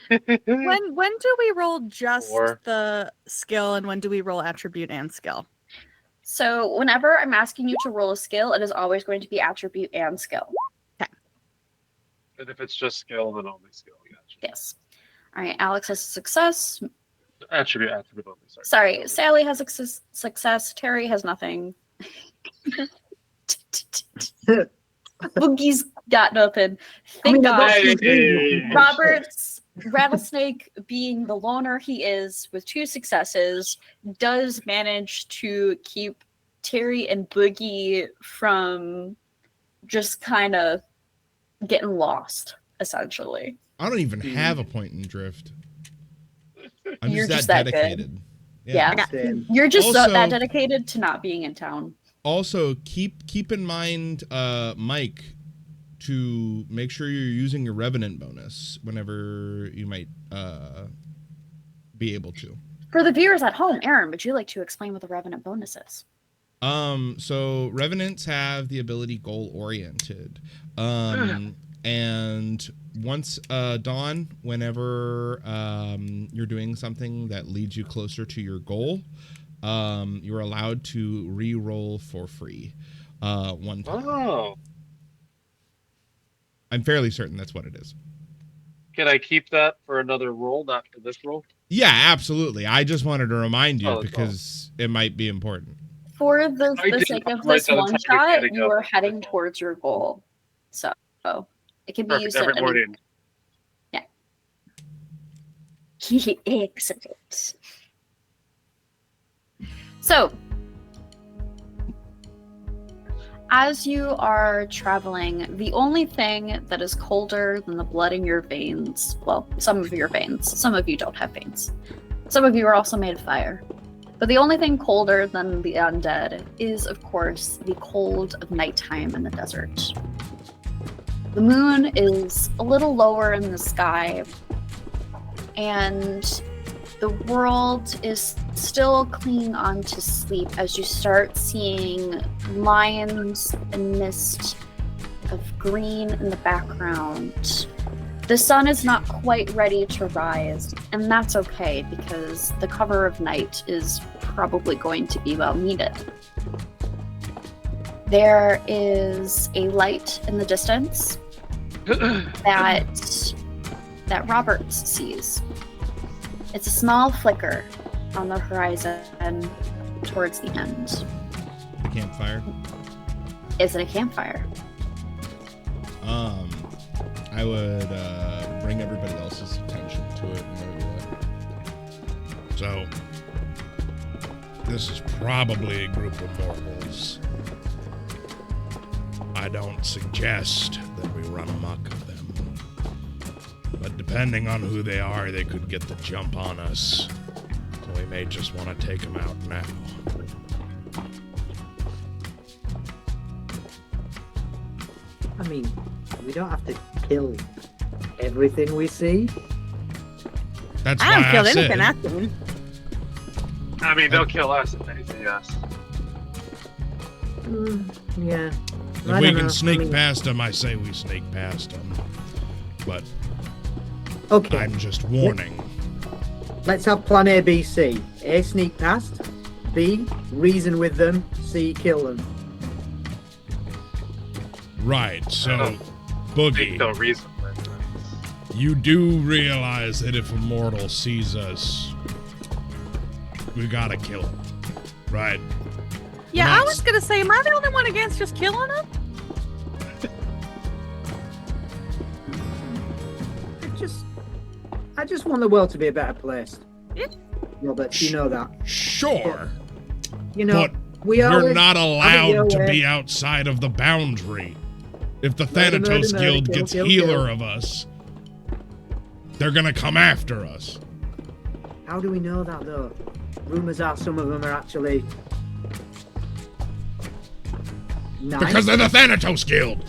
When do we roll just 4. the skill, and when do we roll attribute and skill? So whenever I'm asking you to roll a skill, it is always going to be attribute and skill. And if it's just skill, then only skill. Gotcha. Yes. All right, Alex has a success. Attribute only. Sorry, Sally has a success. Terry has nothing. Boogie's got nothing. Thank God. Robert's Rattlesnake, being the loner he is with 2 successes, does manage to keep Terry and Boogie from just kind of getting lost, essentially. I don't even have a point in drift. I'm You're just just that that dedicated. Yeah. Same. You're just Also- that dedicated to not being in town. Also, keep in mind, Mike, to make sure you're using your Revenant bonus whenever you might be able to. For the viewers at home, Aaron, would you like to explain what the Revenant bonus is? So Revenants have the ability goal oriented. And once Dawn, whenever you're doing something that leads you closer to your goal, you're allowed to re-roll for free one time. Oh. I'm fairly certain that's what it is. Can I keep that for another roll, not for this roll? Yeah, absolutely. I just wanted to remind you Oh, that's because it might be important. For the I did sake of write this down one the shot, mechanic you of are it. heading towards your goal. So it can be Perfect. used Every at any morning. Excellent. So, as you are traveling, the only thing that is colder than the blood in your veins, well, some of your veins, some of you don't have veins. Some of you are also made of fire. But the only thing colder than the undead is, of course, the cold of nighttime in the desert. The moon is a little lower in the sky, and the world is still clinging on to sleep as you start seeing lines and mist of green in the background. The sun is not quite ready to rise, and that's okay because the cover of night is probably going to be well needed. There is a light in the distance that Roberts sees. It's a small flicker on the horizon towards the end. The campfire. Is it a campfire? I would bring everybody else's attention to it. So, this is probably a group of mortals. I don't suggest that we run amok of them. But depending on who they are, they could get the jump on us. So we may just want to take them out now. I mean, we don't have to kill everything we see. That's I why haven't killed said, anything I've seen. I mean, they'll kill us if anything, yes. Yeah. if I we don't can know. sneak I mean, past them, I say we sneak past them. But Okay, I'm just warning. let's have plan A, B, C. A, sneak past. B, reason with them. C, kill them. Right, so, Think Boogie, they'll reason with us. you do realize that if a mortal sees us, we gotta kill him, right? Yeah, Not I was gonna say, am I the only one against just killing them? I just want the world to be a better place. Yeah. Robert, you know that. Sure, You know, but we we're always not have it allowed your to way. be outside of the boundary. If the Murder, Thanatos murder, Guild kill, gets kill, healer kill. of us, they're gonna come after us. How do we know that though? Rumors are some of them are actually nice. Because they're the Thanatos Guild.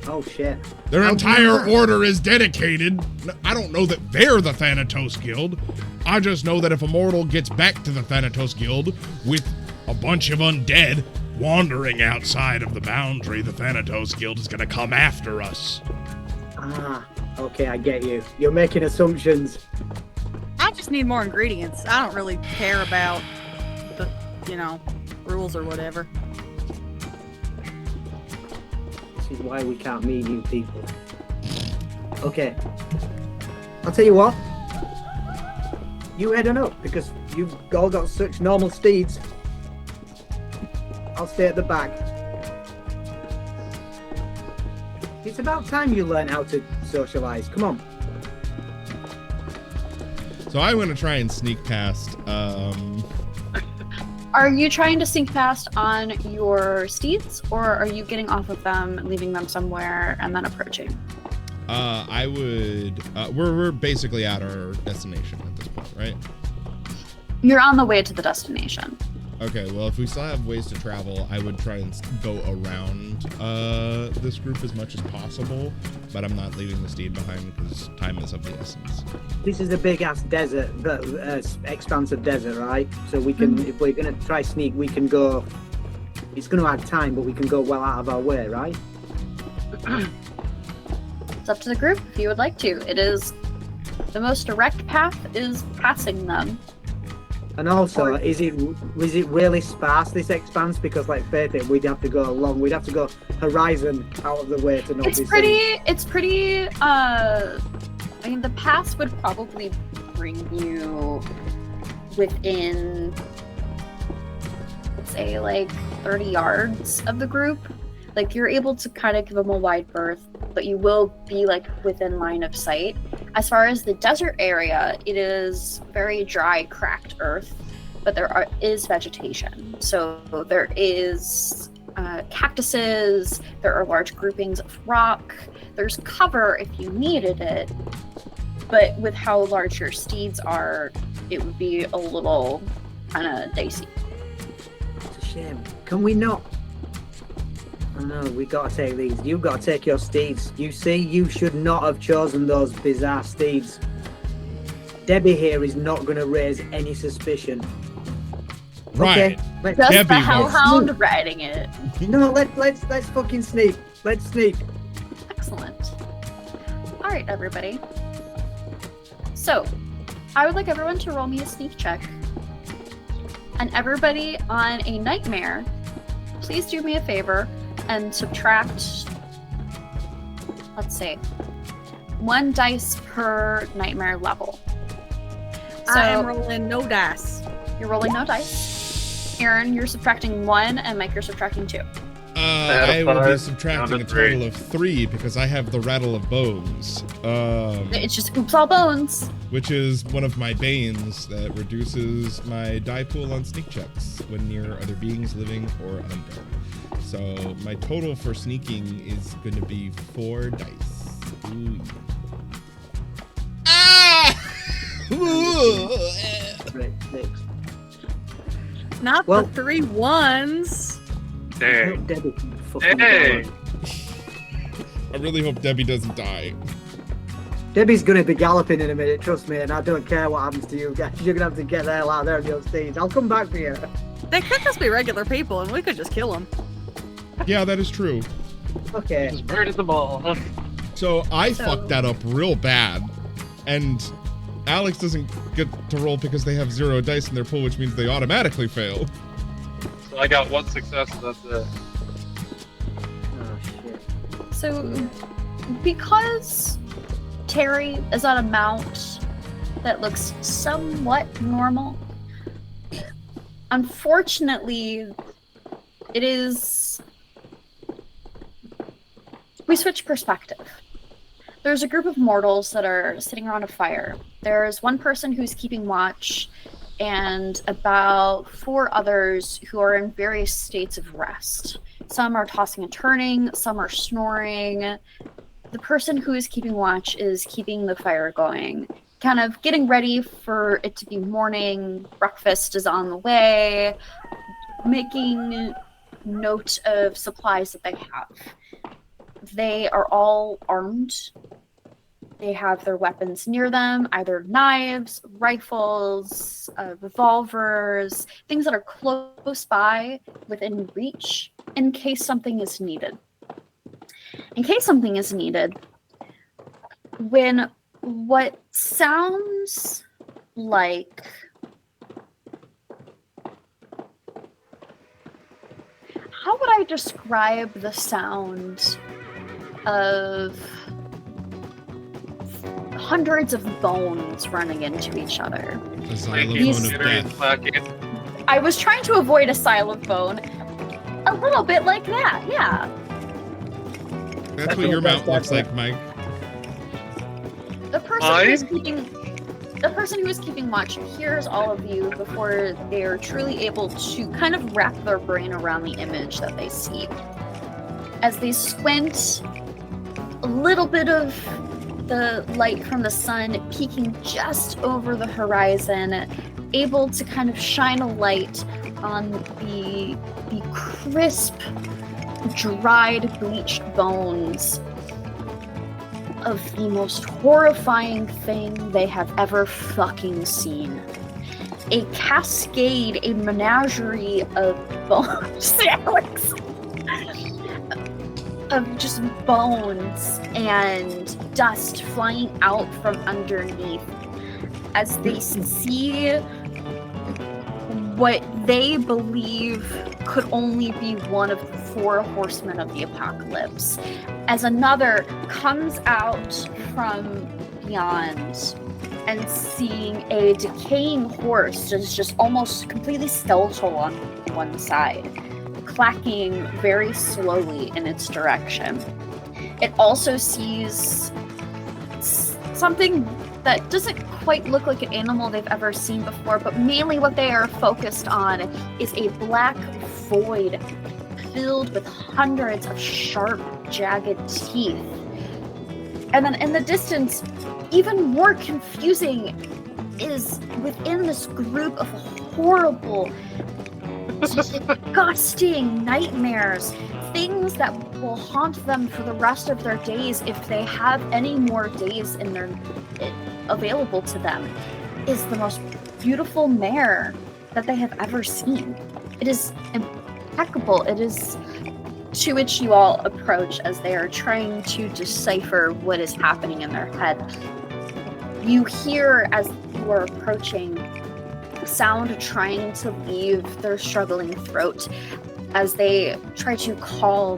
Oh shit. Their How do you know entire that? order is dedicated. I don't know that they're the Thanatos Guild. I just know that if a mortal gets back to the Thanatos Guild with a bunch of undead wandering outside of the boundary, the Thanatos Guild is going to come after us. Ah, okay, I get you. You're making assumptions. I just need more ingredients. I don't really care about the, rules or whatever. This is why we can't meet new people. Okay. I'll tell you what. You head on up because you've all got such normal steeds. I'll stay at the back. It's about time you learn how to socialize. Come on. So I'm going to try and sneak past. Are you trying to sneak past on your steeds, or are you getting off of them, leaving them somewhere, and then approaching? I would. We're basically at our destination at this point, right? You're on the way to the destination. Okay, well, if we still have ways to travel, I would try and go around this group as much as possible, but I'm not leaving the steed behind because time is of the essence. This is a big ass desert, expanse of desert, right? So we can, if we're gonna try sneak, we can go. It's gonna add time, but we can go well out of our way, right? It's up to the group if you would like to. It is the most direct path is passing them. And also, is it really sparse, this expanse? Because like Faith, we'd have to go along. We'd have to go horizon out of the way to not be seen. It's pretty. I mean, the pass would probably bring you within, let's say, like 30 yards of the group. Like you're able to kind of give them a wide berth, but you will be like within line of sight. As far as the desert area, it is very dry, cracked earth, but there is vegetation. So there is cactuses, there are large groupings of rock, there's cover if you needed it, but with how large your steeds are, it would be a little kind of dicey. It's a shame. Can we not I know, we gotta take these. You've got to take your steeds. You see, you should not have chosen those bizarre steeds. Debbie here is not going to raise any suspicion. Right. Okay, let's, Just Debbie the was- hellhound riding it. no, let's fucking sneak. Let's sneak. Excellent. All right, everybody. So, I would like everyone to roll me a sneak check. And everybody on a nightmare, please do me a favor and subtract, let's say, 1 dice per nightmare level. So, I am rolling no dice. you're rolling no dice. Aaron, you're subtracting 1, and Mike, you're subtracting 2. I will be 5, subtracting down a to 3. total of 3 because I have the rattle of bones, It's just oops all bones. which is one of my banes that reduces my die pool on sneak checks when near other beings, living or undead. So my total for sneaking is going to be 4 dice. Ooh. Ah! Ooh. Right, 6. Not Well- the 3 1s. Dang. Debbie, fucking Hey! go. I really hope Debbie doesn't die. Debbie's gonna be galloping in a minute, trust me, and I don't care what happens to you guys. You're gonna have to get the hell out there on your steeds. I'll come back for you. They could just be regular people, and we could just kill them. Yeah, that is true. Okay. Just murdered them all. Huh? So I So- fucked that up real bad, and Alex doesn't get to roll because they have 0 dice in their pool, which means they automatically fail. So I got 1 success, and that's it. Oh shit. So, because Terry is on a mount that looks somewhat normal, unfortunately, it is. We switch perspective. There's a group of mortals that are sitting around a fire. There's one person who's keeping watch, and about 4 others who are in various states of rest. Some are tossing and turning, some are snoring. The person who is keeping watch is keeping the fire going, kind of getting ready for it to be morning. Breakfast is on the way, making note of supplies that they have. They are all armed. They have their weapons near them, either knives, rifles, revolvers, things that are close by, within reach, in case something is needed. In case something is needed, when what sounds like how would I describe the sound of hundreds of bones running into each other? A Making xylophone of jittery death. clacking. I was trying to avoid a xylophone. A little bit like that, yeah. That's what your mount looks like, Mike. The person who is keeping watch hears all of you before they are truly able to kind of wrap their brain around the image that they see. As they squint, a little bit of the light from the sun peeking just over the horizon, able to kind of shine a light on the crisp, dried, bleached bones of the most horrifying thing they have ever fucking seen. A cascade, a menagerie of bones, Alex. Of just bones and dust flying out from underneath as they see what they believe could only be one of the 4 horsemen of the apocalypse, as another comes out from beyond and seeing a decaying horse that is just almost completely skeletal on one side, clacking very slowly in its direction. It also sees something that doesn't quite look like an animal they've ever seen before, but mainly what they are focused on is a black void filled with hundreds of sharp, jagged teeth. And then in the distance, even more confusing, is within this group of horrible, disgusting nightmares, things that will haunt them for the rest of their days, if they have any more days in their available to them, is the most beautiful mare that they have ever seen. It is impeccable. It is to which you all approach as they are trying to decipher what is happening in their head. You hear, as you are approaching, sound trying to leave their struggling throat as they try to call,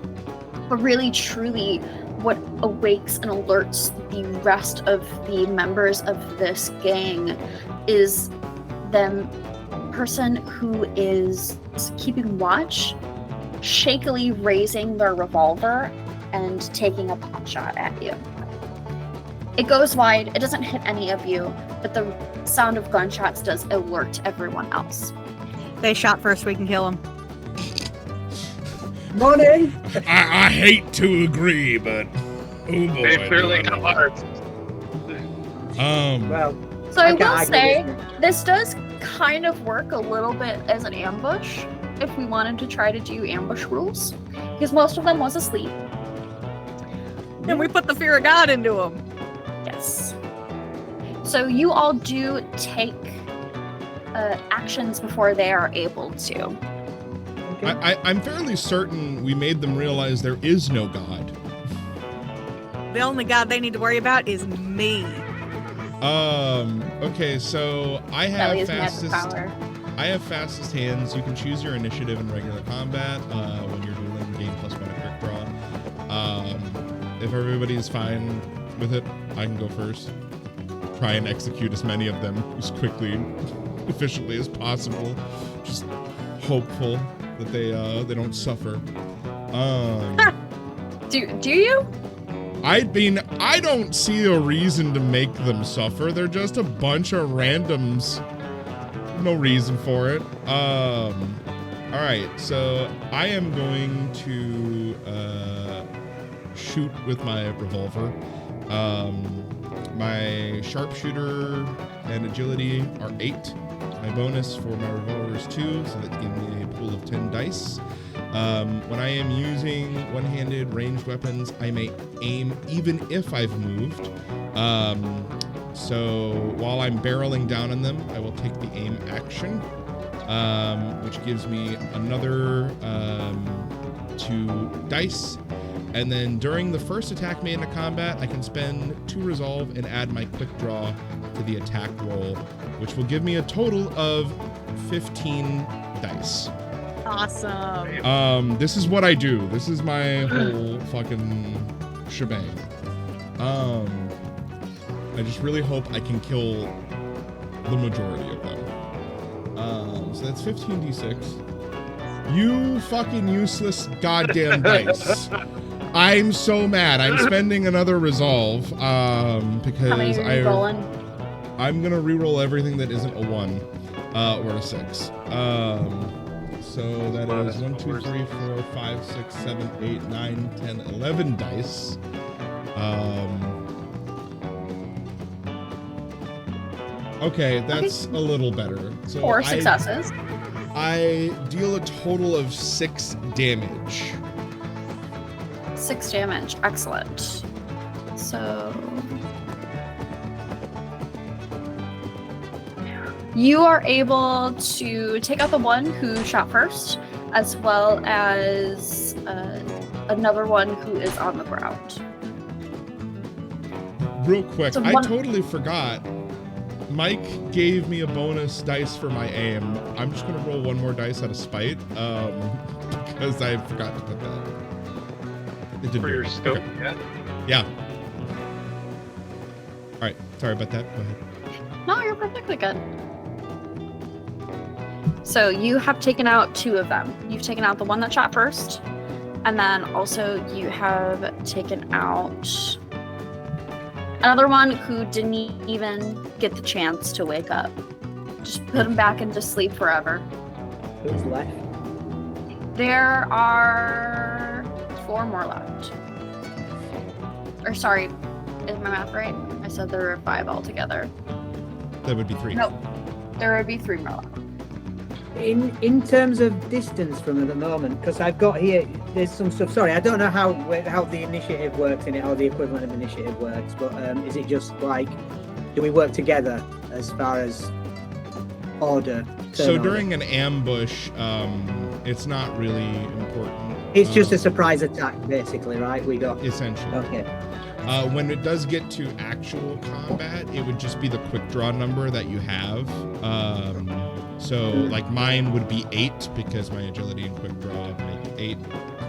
but really truly what awakes and alerts the rest of the members of this gang is the person who is keeping watch shakily raising their revolver and taking a pot shot at you. It goes wide, it doesn't hit any of you, but the sound of gunshots does alert everyone else. They shot first, we can kill them. Morning! I hate to agree, but oh boy. They clearly got hearts. Well, So I can't will argue say, with this does kind of work a little bit as an ambush, if we wanted to try to do ambush rules, because most of them was asleep. And we put the fear of God into them. Yes. So you all do take actions before they are able to. okay. I'm fairly certain we made them realize there is no God. The only God they need to worry about is me. Okay, so I have Belly is magic fastest. power. I have fastest hands. You can choose your initiative in regular combat. When you're dueling, gain +1 at quick draw. If everybody is fine with it, I can go first. Try and execute as many of them as quickly and efficiently as possible. Just hopeful that they don't suffer. Do you? I mean, I don't see a reason to make them suffer. They're just a bunch of randoms. No reason for it. All right, so I am going to shoot with my revolver. My sharpshooter and agility are 8. My bonus for my revolver is 2, so that gives me a pool of 10 dice. When I am using one-handed ranged weapons, I may aim even if I've moved. So while I'm barreling down on them, I will take the aim action, which gives me another 2 dice. And then during the first attack made into combat, I can spend 2 resolve and add my quick draw to the attack roll, which will give me a total of 15 dice. Awesome. This is what I do. This is my whole fucking shebang. I just really hope I can kill the majority of them. So that's 15d6. You fucking useless goddamn dice. I'm so mad. I'm spending another resolve because I'm gonna reroll everything that isn't a 1 or a 6. So that is 1, 2, 3, 4, 5, 6, 7, 8, 9, 10, 11 dice. Okay, that's a little better. So 4 successes. I deal a total of 6 damage. 6 damage. Excellent. So you are able to take out the one who shot first, as well as another one who is on the ground. Real quick, So I one- totally forgot. Mike gave me a bonus dice for my aim. I'm just gonna roll 1 more dice out of spite, because I forgot to put that. It didn't For do your it. scope, Okay. yeah. Yeah. All right. Sorry about that. Go ahead. No, you're perfectly good. So you have taken out 2 of them. You've taken out the one that shot first, and then also you have taken out another one who didn't even get the chance to wake up. Just put him back into sleep forever. Who's left? There are 4 more left. Or sorry, is my math right? I said there were 5 altogether. That would be 3. No, there would be 3 more left. In terms of distance from them at the moment, because I've got here there's some stuff. Sorry, I don't know how the initiative works in it, or the equivalent of initiative works. But is it just like, do we work together as far as order? So during an ambush, it's not really important. It's just a surprise attack, basically, right? We got essentially. Okay. When it does get to actual combat, it would just be the quick draw number that you have. So like mine would be 8 because my agility and quick draw make it 8.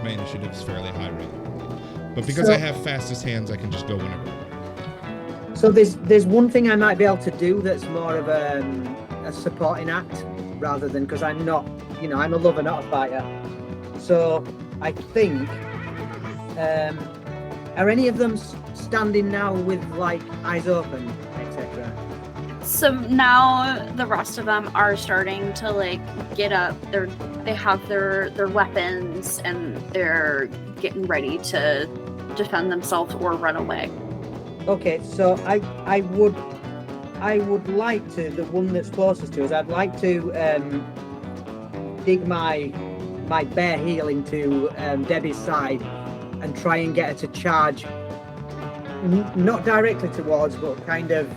My initiative's fairly high right. But because I have fastest hands, I can just go whenever. So there's one thing I might be able to do that's more of a supporting act rather than, because I'm not, I'm a lover, not a fighter. So I think, are any of them standing now with like eyes open, etc.? So now the rest of them are starting to like get up. They have their weapons and they're getting ready to defend themselves or run away. Okay, so I would like to, the one that's closest to us, I'd like to dig my bare heel into Debbie's side and try and get her to charge, not directly towards, but kind of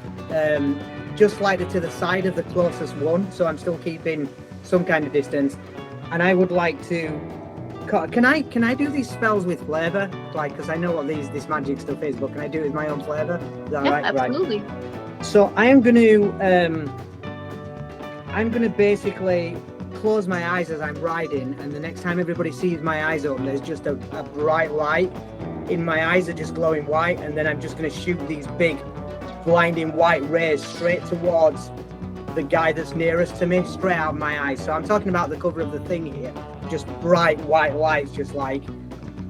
just slightly to the side of the closest one, so I'm still keeping some kind of distance. And I would like to, can I do these spells with flavor? Like, because I know what this magic stuff is, but can I do it with my own flavor? Is that right? Absolutely. Right. So I'm gonna basically close my eyes as I'm riding, and the next time everybody sees my eyes open, there's just a bright light in my eyes are just glowing white, and then I'm just gonna shoot these big blinding white rays straight towards the guy that's nearest to me, straight out of my eyes. So I'm talking about the cover of the thing here, just bright white lights, just like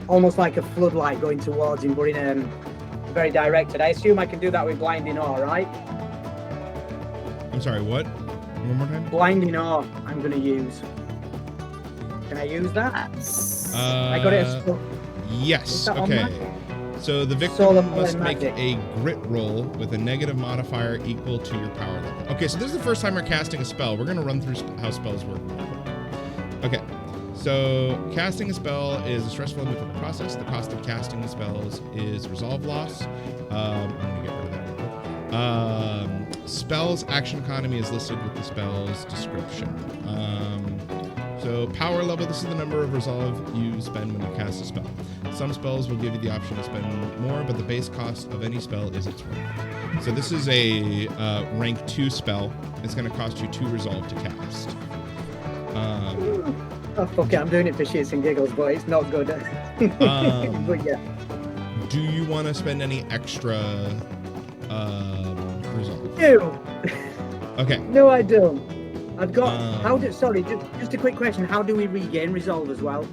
almost like a floodlight going towards him, but in very directed. I assume I can do that with blinding awe, right? I'm sorry, what? One more time? Blinding awe I'm going to use. Can I use that? I got it as yes, okay. So the victim must make magic. a grit roll with a negative modifier equal to your power level. Okay, so this is the first time we're casting a spell. We're going to run through how spells work. Okay, so casting a spell is a stressful and difficult process. The cost of casting the spells is resolve loss. I'm going to get rid of that. Spells action economy is listed with the spell's description. So power level, this is the number of resolve you spend when you cast a spell. Some spells will give you the option to spend more, but the base cost of any spell is its rank. So this is a rank 2 spell. It's going to cost you 2 resolve to cast. Oh, fuck it, I'm doing it for shits and giggles, but it's not good. But yeah. Do you want to spend any extra resolve? No. Okay. No, I don't. I've got. Sorry, just a quick question. How do we regain resolve as well?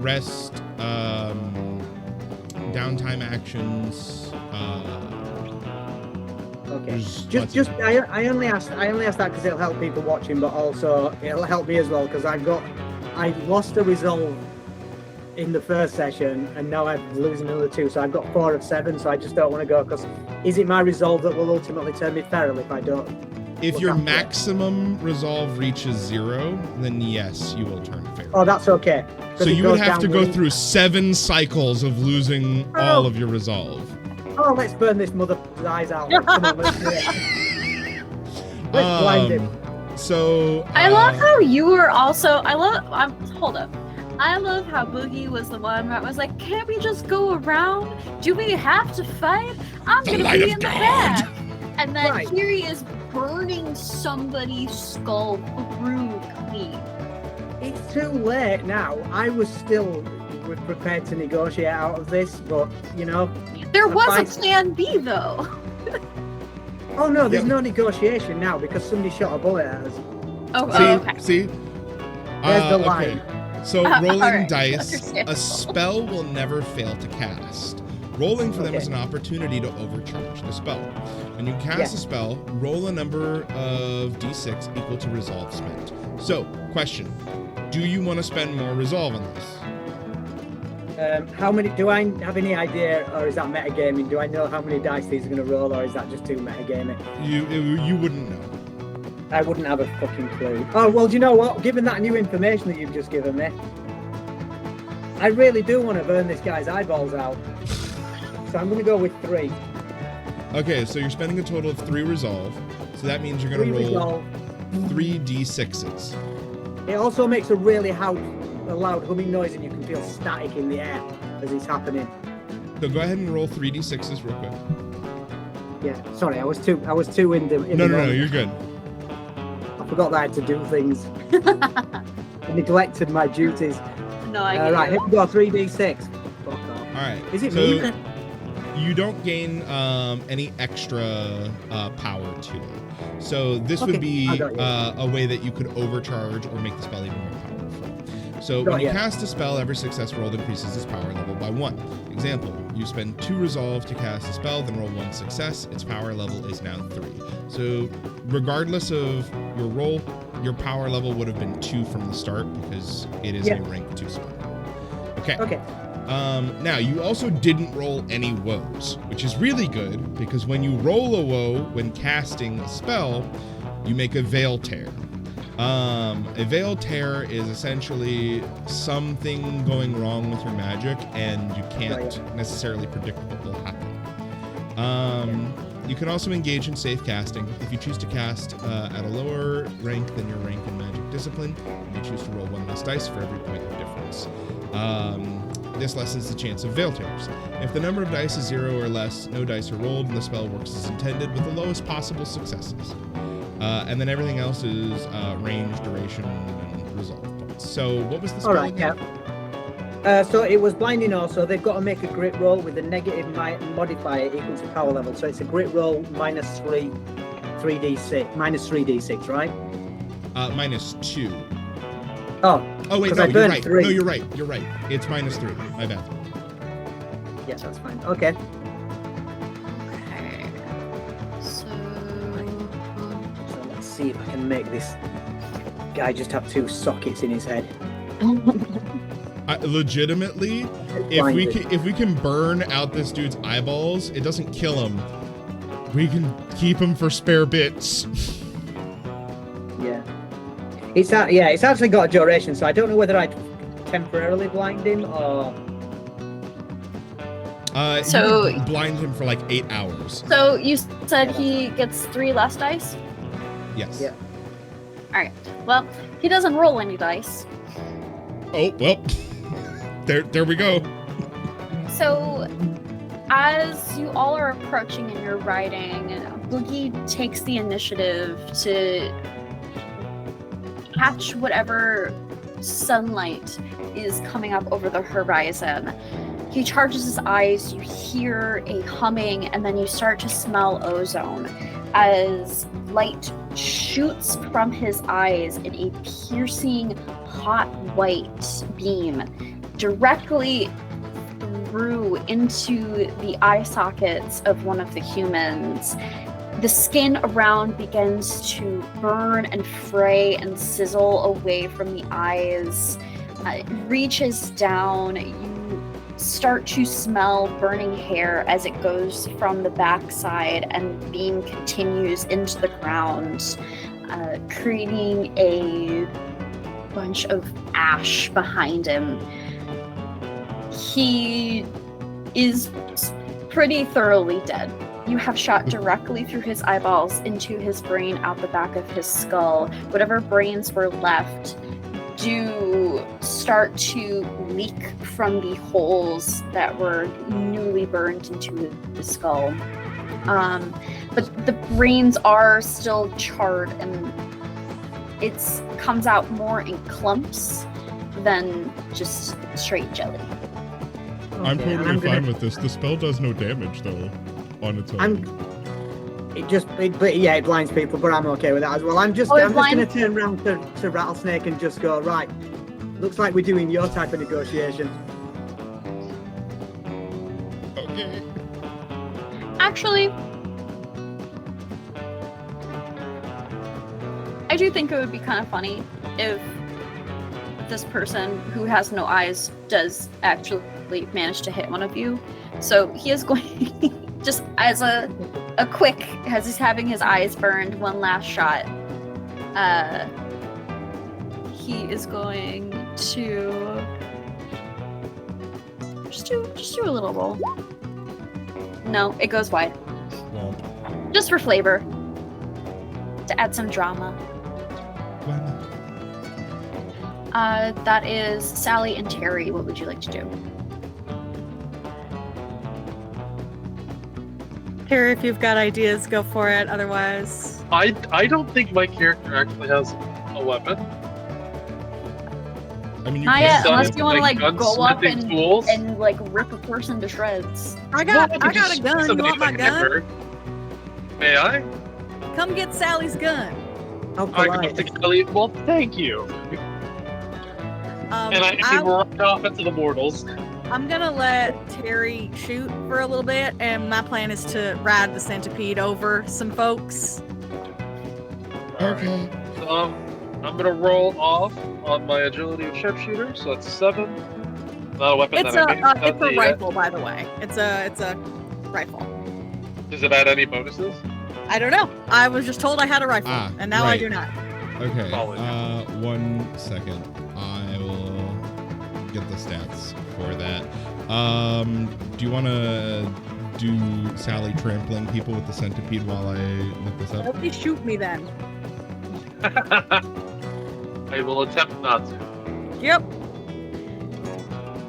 Rest, downtime actions. Okay. I only asked that because it'll help people watching, but also it'll help me as well because I lost a resolve in the first session and now I'm losing another 2, so I've got 4 of 7. So I just don't want to go because is it my resolve that will ultimately turn me feral if I don't? If your maximum resolve reaches 0, then yes, you will turn feral. Oh, that's okay. So you would have to go through 7 cycles of losing all of your resolve. Oh, let's burn this mother's eyes out. Come on, let's do it. Let's blind him. So I love how you were also. Hold up. I love how Boogie was the one that was like, "Can't we just go around? Do we have to fight? I'm gonna be in the back." And then here he is burning somebody's skull through clean. It's too late now. I was still prepared to negotiate out of this, but there was a plan B though. Oh no, there's no negotiation now because somebody shot a bullet at us. Okay. See? There's the line. Okay. So rolling right. dice, a spell will never fail to cast. Rolling for them is an opportunity to overcharge the spell. When you cast a spell, roll a number of d6 equal to resolve spent. So, question. Do you want to spend more resolve on this? How many? Do I have any idea, or is that metagaming? Do I know how many dice these are going to roll, or is that just too metagaming? You wouldn't know. I wouldn't have a fucking clue. Oh well, do you know what? Given that new information that you've just given me, I really do want to burn this guy's eyeballs out. So I'm going to go with 3. Okay, so you're spending a total of 3 resolve. So that means you're going to 3 roll resolve. 3 d6s. It also makes a really loud humming noise, and you can feel static in the air as it's happening. So go ahead and roll 3 d6s real quick. Yeah, sorry, I was too in the. No, you're good. I forgot that I had to do things. I neglected my duties. No, I get Right, you. here we go. 3d6. Fuck off. All right. Is it so me? you don't gain any extra power to it. So this would Okay, be I got you. a way that you could overcharge or make the spell even more powerful. So when you cast a spell, every success rolled increases its power level by 1. Example, you spend 2 resolve to cast a spell, then roll 1 success. Its power level is now 3. So regardless of your roll, your power level would have been 2 from the start because it is a rank 2 spell. Okay. Okay. Now, you also didn't roll any woes, which is really good because when you roll a woe when casting a spell, you make a veil tear. A veil tear is essentially something going wrong with your magic and you can't necessarily predict what will happen. You can also engage in safe casting. If you choose to cast at a lower rank than your rank in magic discipline, you choose to roll 1 less dice for every point of difference. This lessens the chance of veil tears. If the number of dice is 0 or less, no dice are rolled and the spell works as intended with the lowest possible successes. And then everything else is range, duration, and resolve points. So what was the spell again? So it was blinding also. They've got to make a grit roll with a negative modifier equal to power level. So it's a grit roll minus 3d6, right? Minus 2. Oh wait, no, you're right. 3. No, you're right. You're right. It's minus 3. My bad. Yes, that's fine. Okay. Okay. So So let's see if I can make this guy just have 2 sockets in his head. Legitimately, if we can burn out this dude's eyeballs, it doesn't kill him. We can keep him for spare bits. Yeah. It's actually got a duration, so I don't know whether I'd temporarily blind him or. So- you would blind him for like 8 hours. So you said he gets 3 less dice? Yes. Yeah. Alright. Well, he doesn't roll any dice. Oh well. There we go. So as you all are approaching and you're riding, Boogie takes the initiative to catch whatever sunlight is coming up over the horizon. He charges his eyes, you hear a humming, and then you start to smell ozone as light shoots from his eyes in a piercing hot white beam directly through into the eye sockets of one of the humans. The skin around begins to burn and fray and sizzle away from the eyes. It reaches down. You start to smell burning hair as it goes from the backside, and the beam continues into the ground, creating a bunch of ash behind him. He is pretty thoroughly dead. You have shot directly through his eyeballs into his brain out the back of his skull. Whatever brains were left do start to leak from the holes that were newly burned into the skull. But the brains are still charred, and it comes out more in clumps than just straight jelly. I'm Okay, totally gonna- fine with this. The spell does no damage though on its own. It blinds people, but I'm okay with that as well. I'm just going to turn around to Rattlesnake and just go, right, looks like we're doing your type of negotiation. Okay. Actually, I do think it would be kind of funny if this person who has no eyes does actually manage to hit one of you. So he is going, just as a quick, as he's having his eyes burned, one last shot, he is going to just do a little roll. No, it goes wide. Well, Just for flavor. To add some drama. why not? That is Sally and Terry. What would you like to do? Terry, if you've got ideas, go for it. Otherwise, I don't think my character actually has a weapon. I mean, you Not can yet, So, unless you want to like, go up gunsmithing tools? and like rip a person to shreds. I got Well, a just gun. You somebody want my that can gun? hurt. May I? Come get Sally's gun. How I polite. go to Kelly. Well, thank you. And I aim right off into the mortals. I'm gonna let Terry shoot for a little bit, and my plan is to ride the centipede over some folks. Okay. So, I'm gonna roll off on my agility of sharpshooter, so that's 7. Not a weapon It's that I a made. it's a rifle, by the way. It's a rifle. Does it add any bonuses? I don't know. I was just told I had a rifle, and now I right. do not. Okay. Solid. 1 second. I will get the stats for that. Do you want to do Sally trampling people with the centipede while I look this up? Nobody shoot me then. I will attempt not to. Yep.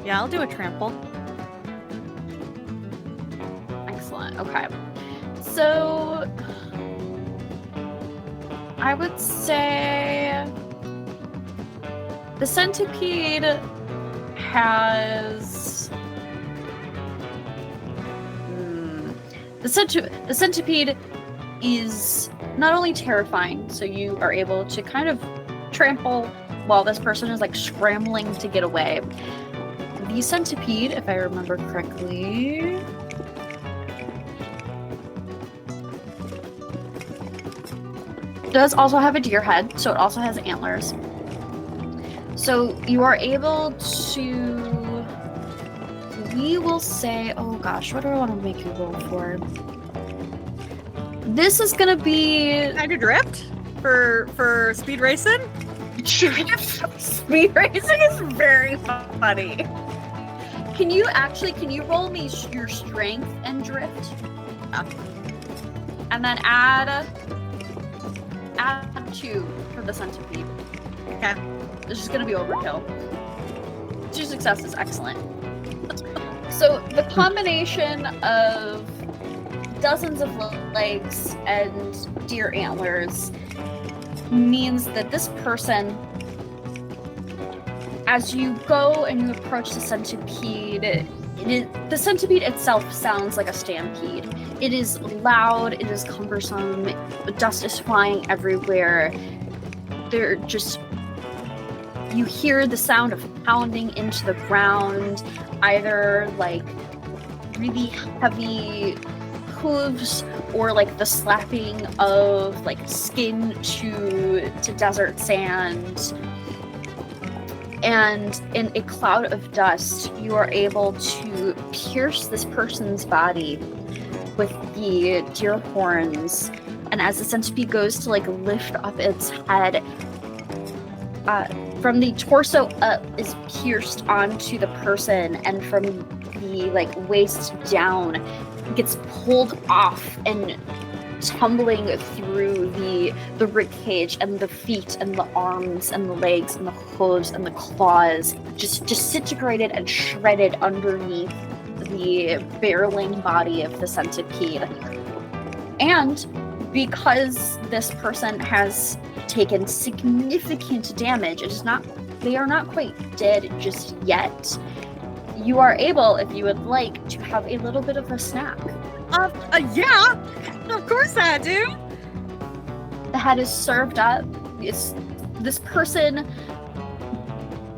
Yeah, I'll do a trample. Excellent. Okay. So I would say the centipede has the centipede is not only terrifying, so you are able to kind of trample while this person is like scrambling to get away. The centipede, if I remember correctly, does also have a deer head, so it also has antlers. So you are able to, we will say, oh gosh, what do I want to make you roll for? This is gonna be Can I do drift for speed racing? speed racing is very funny. Can you roll me your strength and drift? And then add 2 for the centipede. Okay. This is gonna be overkill. 2 successes, excellent. So the combination of dozens of legs and deer antlers means that this person, as you go and you approach the centipede, the centipede itself sounds like a stampede. It is loud, it is cumbersome, dust is flying everywhere. You hear the sound of pounding into the ground, either like really heavy hooves or like the slapping of like skin to desert sand. And in a cloud of dust, you are able to pierce this person's body with the deer horns. And as the centipede goes to like lift up its head, from the torso up is pierced onto the person, and from the like waist down gets pulled off and tumbling through the rib cage and the feet and the arms and the legs and the hooves and the claws, just disintegrated and shredded underneath the barreling body of the centipede. And because this person has taken significant damage, they are not quite dead just yet, you are able, if you would like, to have a little bit of a snack. Yeah, of course I do. The head is served up. This person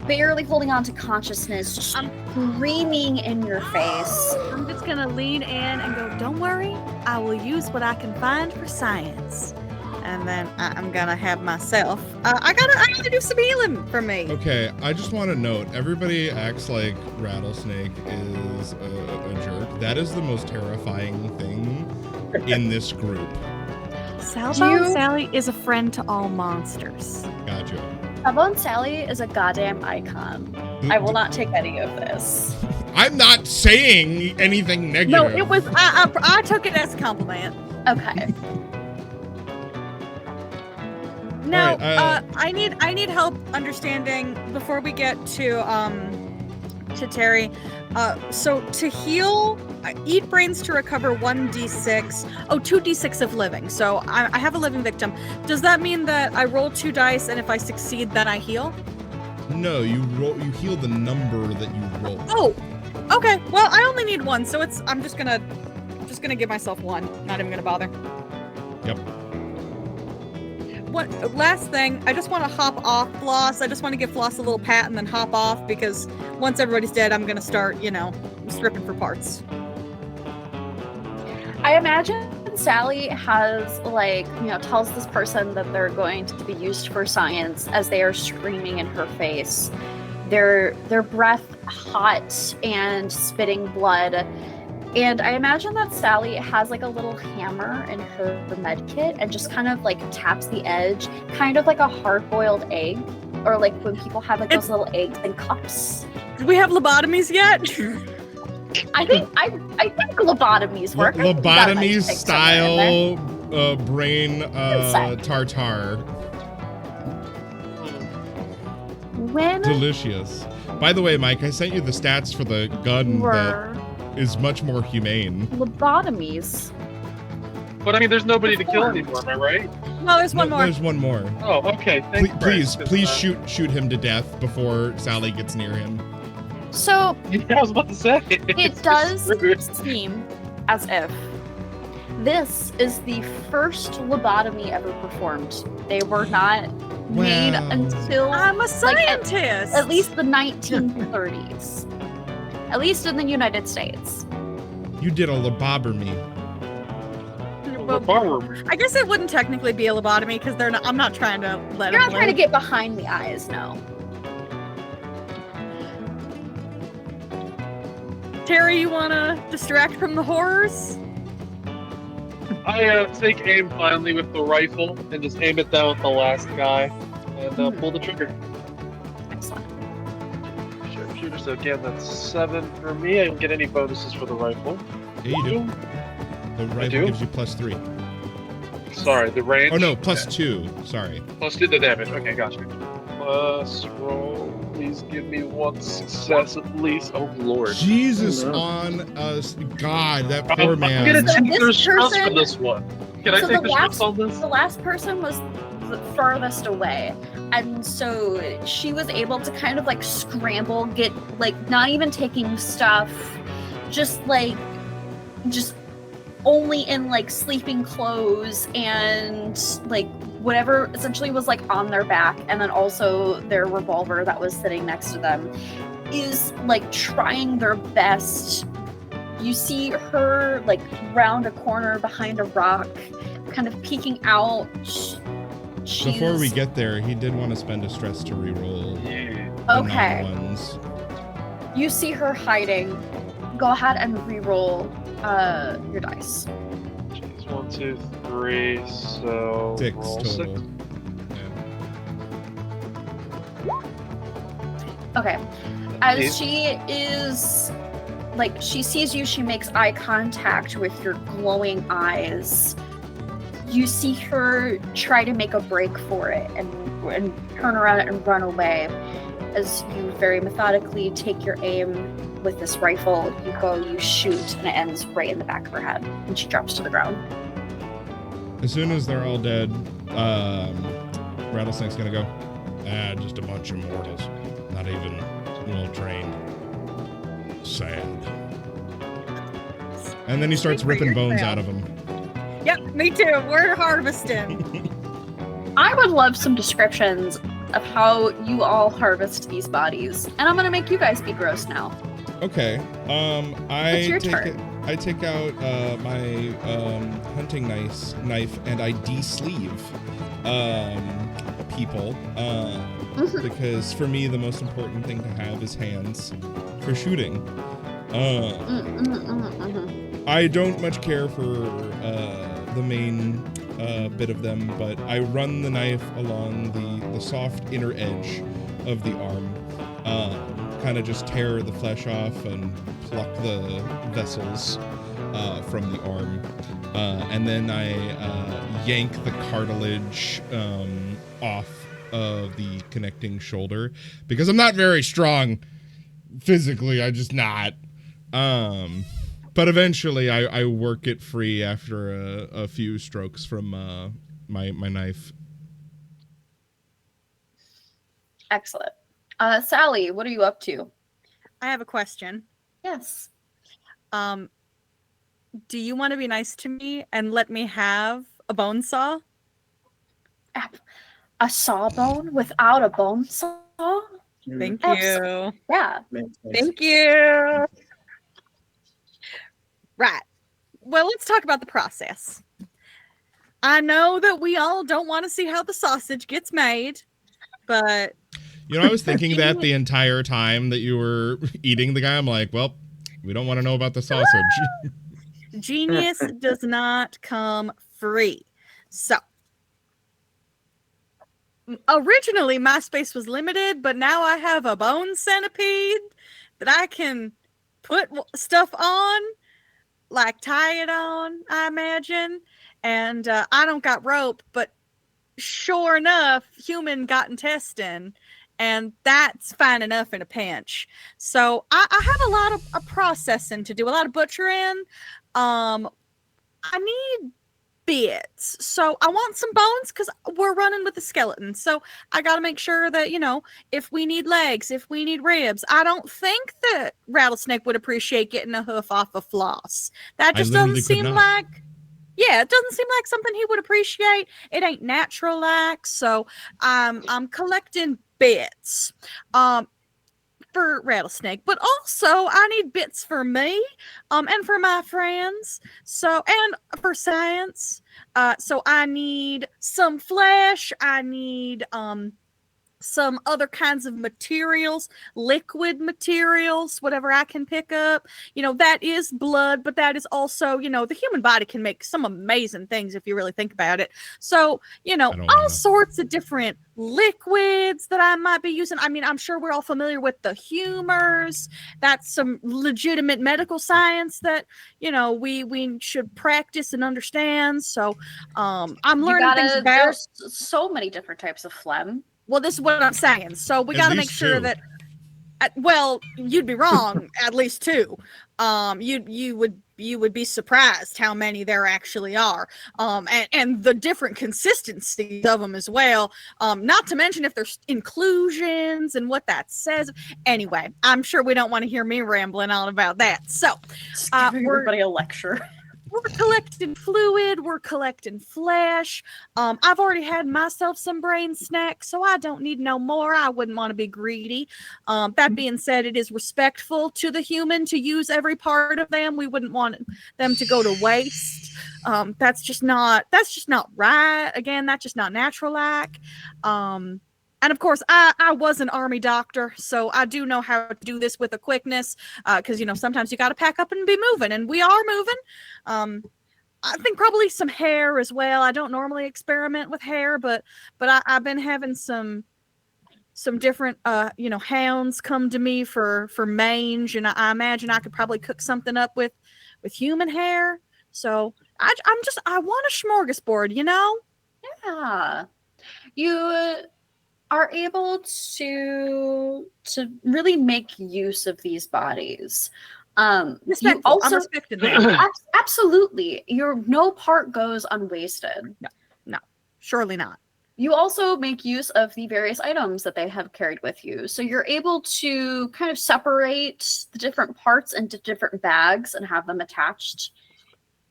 barely holding on to consciousness, screaming in your face. I'm just gonna lean in and go, don't worry, I will use what I can find for science. And then I'm gonna have myself. I gotta do some healing for me. Okay, I just want to note, everybody acts like Rattlesnake is a jerk. That is the most terrifying thing in this group. Salbone Sally is a friend to all monsters. Gotcha. Salbone Sally is a goddamn icon. I will not take any of this. I'm not saying anything negative. No, it was. I took it as a compliment. Okay. Now, All right, I need help understanding before we get to Terry. So to heal, eat brains to recover 1d6. Oh, 2d6 of living. So I have a living victim. Does that mean that I roll 2 dice and if I succeed, then I heal? No, you heal the number that you roll. Oh, okay. Well, I only need 1, so I'm just gonna give myself 1. Not even gonna bother. Yep. What last thing? I just want to hop off Floss. I just want to give Floss a little pat and then hop off because once everybody's dead, I'm gonna start, stripping for parts. I imagine Sally has tells this person that they're going to be used for science as they are screaming in her face. Their breath hot and spitting blood. And I imagine that Sally has like a little hammer in her med kit and just kind of like taps the edge, kind of like a hard-boiled egg, or like when people have like those little eggs in cups. Do we have lobotomies yet? I think lobotomies work. Lobotomies style brain tartar. When Delicious. By the way, Mike, I sent you the stats for the gun that is much more humane. Lobotomies. But I mean, there's nobody to kill anymore, am I right? No, there's one more. There's one more. Oh, okay. Please shoot him to death before Sally gets near him. So Yeah, I was about to say. it does seem as if this is the first lobotomy ever performed. They were not made until I'm a scientist. at least the 1930s. At least in the United States. You did a lobotomy. I guess it wouldn't technically be a lobotomy because I'm not trying to let You're them not trying to live. get behind the eyes, no. Terry, you want to distract from the horrors? I take aim finally with the rifle and just aim it down at the last guy and pull the trigger. Excellent. Sharpshooter, so again, that's 7 for me. I don't get any bonuses for the rifle. Yeah, you do. The rifle gives you +3. Sorry, the range. Oh no, +2. Sorry. +2 the damage. Okay, gotcha. Plus roll. Please give me 1 success at least. Oh lord. Jesus Oh, no. on us. God, that poor I'm man. gonna So take this their stress for person- this one. Can I so take the the stress on this? The last person was the farthest away. And so she was able to kind of like scramble, get like not even taking stuff, just only in like sleeping clothes and like whatever essentially was like on their back, and then also their revolver that was sitting next to them, is like trying their best. You see her like round a corner behind a rock, kind of peeking out. Before we get there, he did want to spend a stress to reroll Yeah. the Okay. 9-1s. You see her hiding. Go ahead and re-roll your dice. Jeez, 1, 2, 3. So 6 roll total. 6. Yeah. Okay. As she is like, she sees you, she makes eye contact with your glowing eyes. You see her try to make a break for it and turn around and run away. As you very methodically take your aim with this rifle, you shoot, and it ends right in the back of her head, and she drops to the ground. As soon as they're all dead, Rattlesnake's gonna go, just a bunch of mortals. Not even well trained. Sad. And then he starts Wait for ripping your bones trail. out of them. Yep, me too. We're harvesting. I would love some descriptions of how you all harvest these bodies, and I'm gonna make you guys be gross now. Okay. It's your turn. I take out my hunting knife and I de-sleeve people because for me the most important thing to have is hands for shooting. I don't much care for the main bit of them, but I run the knife along the soft inner edge of the arm. kind of just tear the flesh off and pluck the vessels from the arm. And then I yank the cartilage off of the connecting shoulder because I'm not very strong physically. I'm just not. But eventually I work it free after a few strokes from my knife. Excellent. Sally, what are you up to? I have a question. Yes. Do you want to be nice to me and let me have a bone saw? A sawbone without a bone saw? Thank Abs- you. Yeah. Thank you. Right. Well, let's talk about the process. I know that we all don't want to see how the sausage gets made, but You know, I was thinking that the entire time that you were eating the guy. I'm like, well, we don't want to know about the sausage. genius does not come free. So, originally my space was limited, but now I have a bone centipede that I can put stuff on, like tie it on, I imagine. And I don't got rope, but sure enough, human got intestine, and that's fine enough in a pinch. So I have a lot of processing to do, a lot of butchering. I need bits. So I want some bones because we're running with the skeleton. So I got to make sure that, if we need legs, if we need ribs, I don't think that Rattlesnake would appreciate getting a hoof off a floss. That just doesn't seem like, it doesn't seem like something he would appreciate. It ain't natural like. So I'm collecting bits. For Rattlesnake, but also I need bits for me, and for my friends. So, and for science. So I need some flesh. I need some other kinds of materials, liquid materials, whatever I can pick up. That is blood, but that is also, the human body can make some amazing things if you really think about it. So, all sorts of different liquids that I might be using. I mean, I'm sure we're all familiar with the humors. That's some legitimate medical science that, we should practice and understand. So, I'm learning things about. There's so many different types of phlegm. Well, this is what I'm saying. So we got to make sure that. Well, you'd be wrong. At least two. You would be surprised how many there actually are. And the different consistencies of them as well. Not to mention if there's inclusions and what that says. Anyway, I'm sure we don't want to hear me rambling on about that. So, giving everybody a lecture. We're collecting fluid, we're collecting flesh. I've already had myself some brain snacks, so I don't need no more. I wouldn't want to be greedy. That being said, it is respectful to the human to use every part of them. We wouldn't want them to go to waste. That's just not right. Again, that's just not natural like. And of course, I was an army doctor, so I do know how to do this with a quickness, because, sometimes you got to pack up and be moving, and we are moving. I think probably some hair as well. I don't normally experiment with hair, but I've been having some different, hounds come to me for mange, and I imagine I could probably cook something up with human hair. So I want a smorgasbord, Yeah. You are able to really make use of these bodies. You also absolutely, no part goes unwasted. No, surely not. You also make use of the various items that they have carried with you, so you're able to kind of separate the different parts into different bags and have them attached.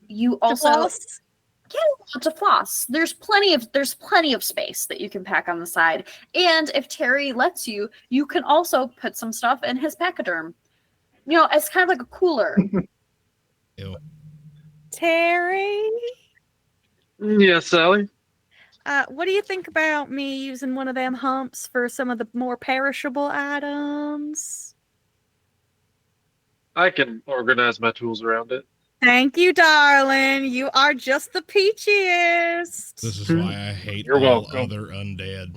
You also to floss. There's plenty of space that you can pack on the side. And if Terry lets you, you can also put some stuff in his pachyderm. It's kind of like a cooler. Ew. Terry? Yes, Sally? What do you think about me using one of them humps for some of the more perishable items? I can organize my tools around it. Thank you, darling. You are just the peachiest. This is why I hate You're all welcome. other undead.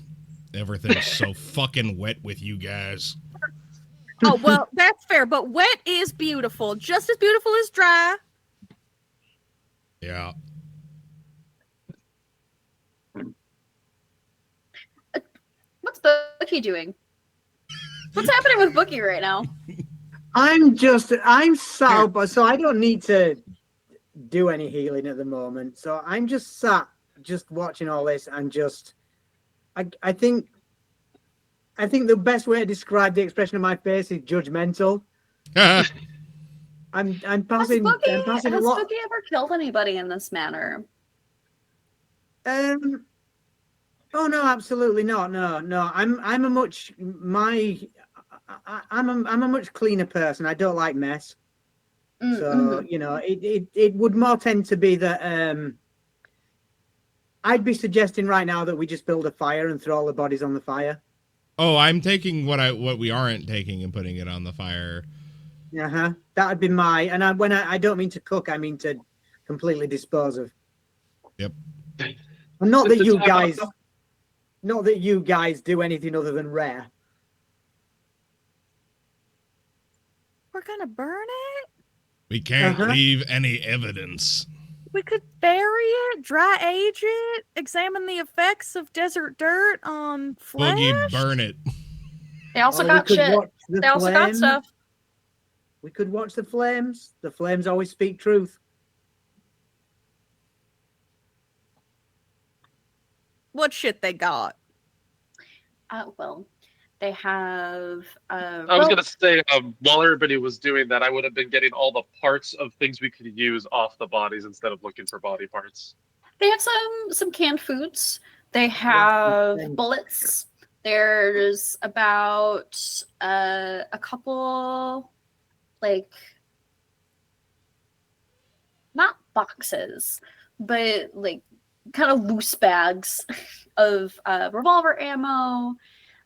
Everything's so fucking wet with you guys. Oh, well, that's fair, but wet is beautiful. Just as beautiful as dry. Yeah. What's Bookie doing? What's happening with Bookie right now? I'm sat up, so I don't need to do any healing at the moment. So I'm just sat, just watching all this, and I think the best way to describe the expression of my face is judgmental. I'm passing a Has lot. Bookie ever killed anybody in this manner? Oh no, absolutely not. No. I'm a much I'm a much cleaner person. I don't like mess. So you know, it would more tend to be that I'd be suggesting right now that we just build a fire and throw all the bodies on the fire. Oh, I'm taking what we aren't taking and putting it on the fire. That would be my, and when I don't mean to cook, I mean to completely dispose of. Yep. And not that you guys do anything other than rare. We're gonna burn it? We can't leave any evidence. We could bury it, dry age it, examine the effects of desert dirt on flesh. Boogie, burn it. They also got shit. They also got stuff. We could watch the flames. The flames always speak truth. What shit they got? Well, they have. I was gonna say, while everybody was doing that, I would have been getting all the parts of things we could use off the bodies instead of looking for body parts. They have some canned foods. They have bullets. There's about a couple, like, not boxes, but like kind of loose bags of revolver ammo.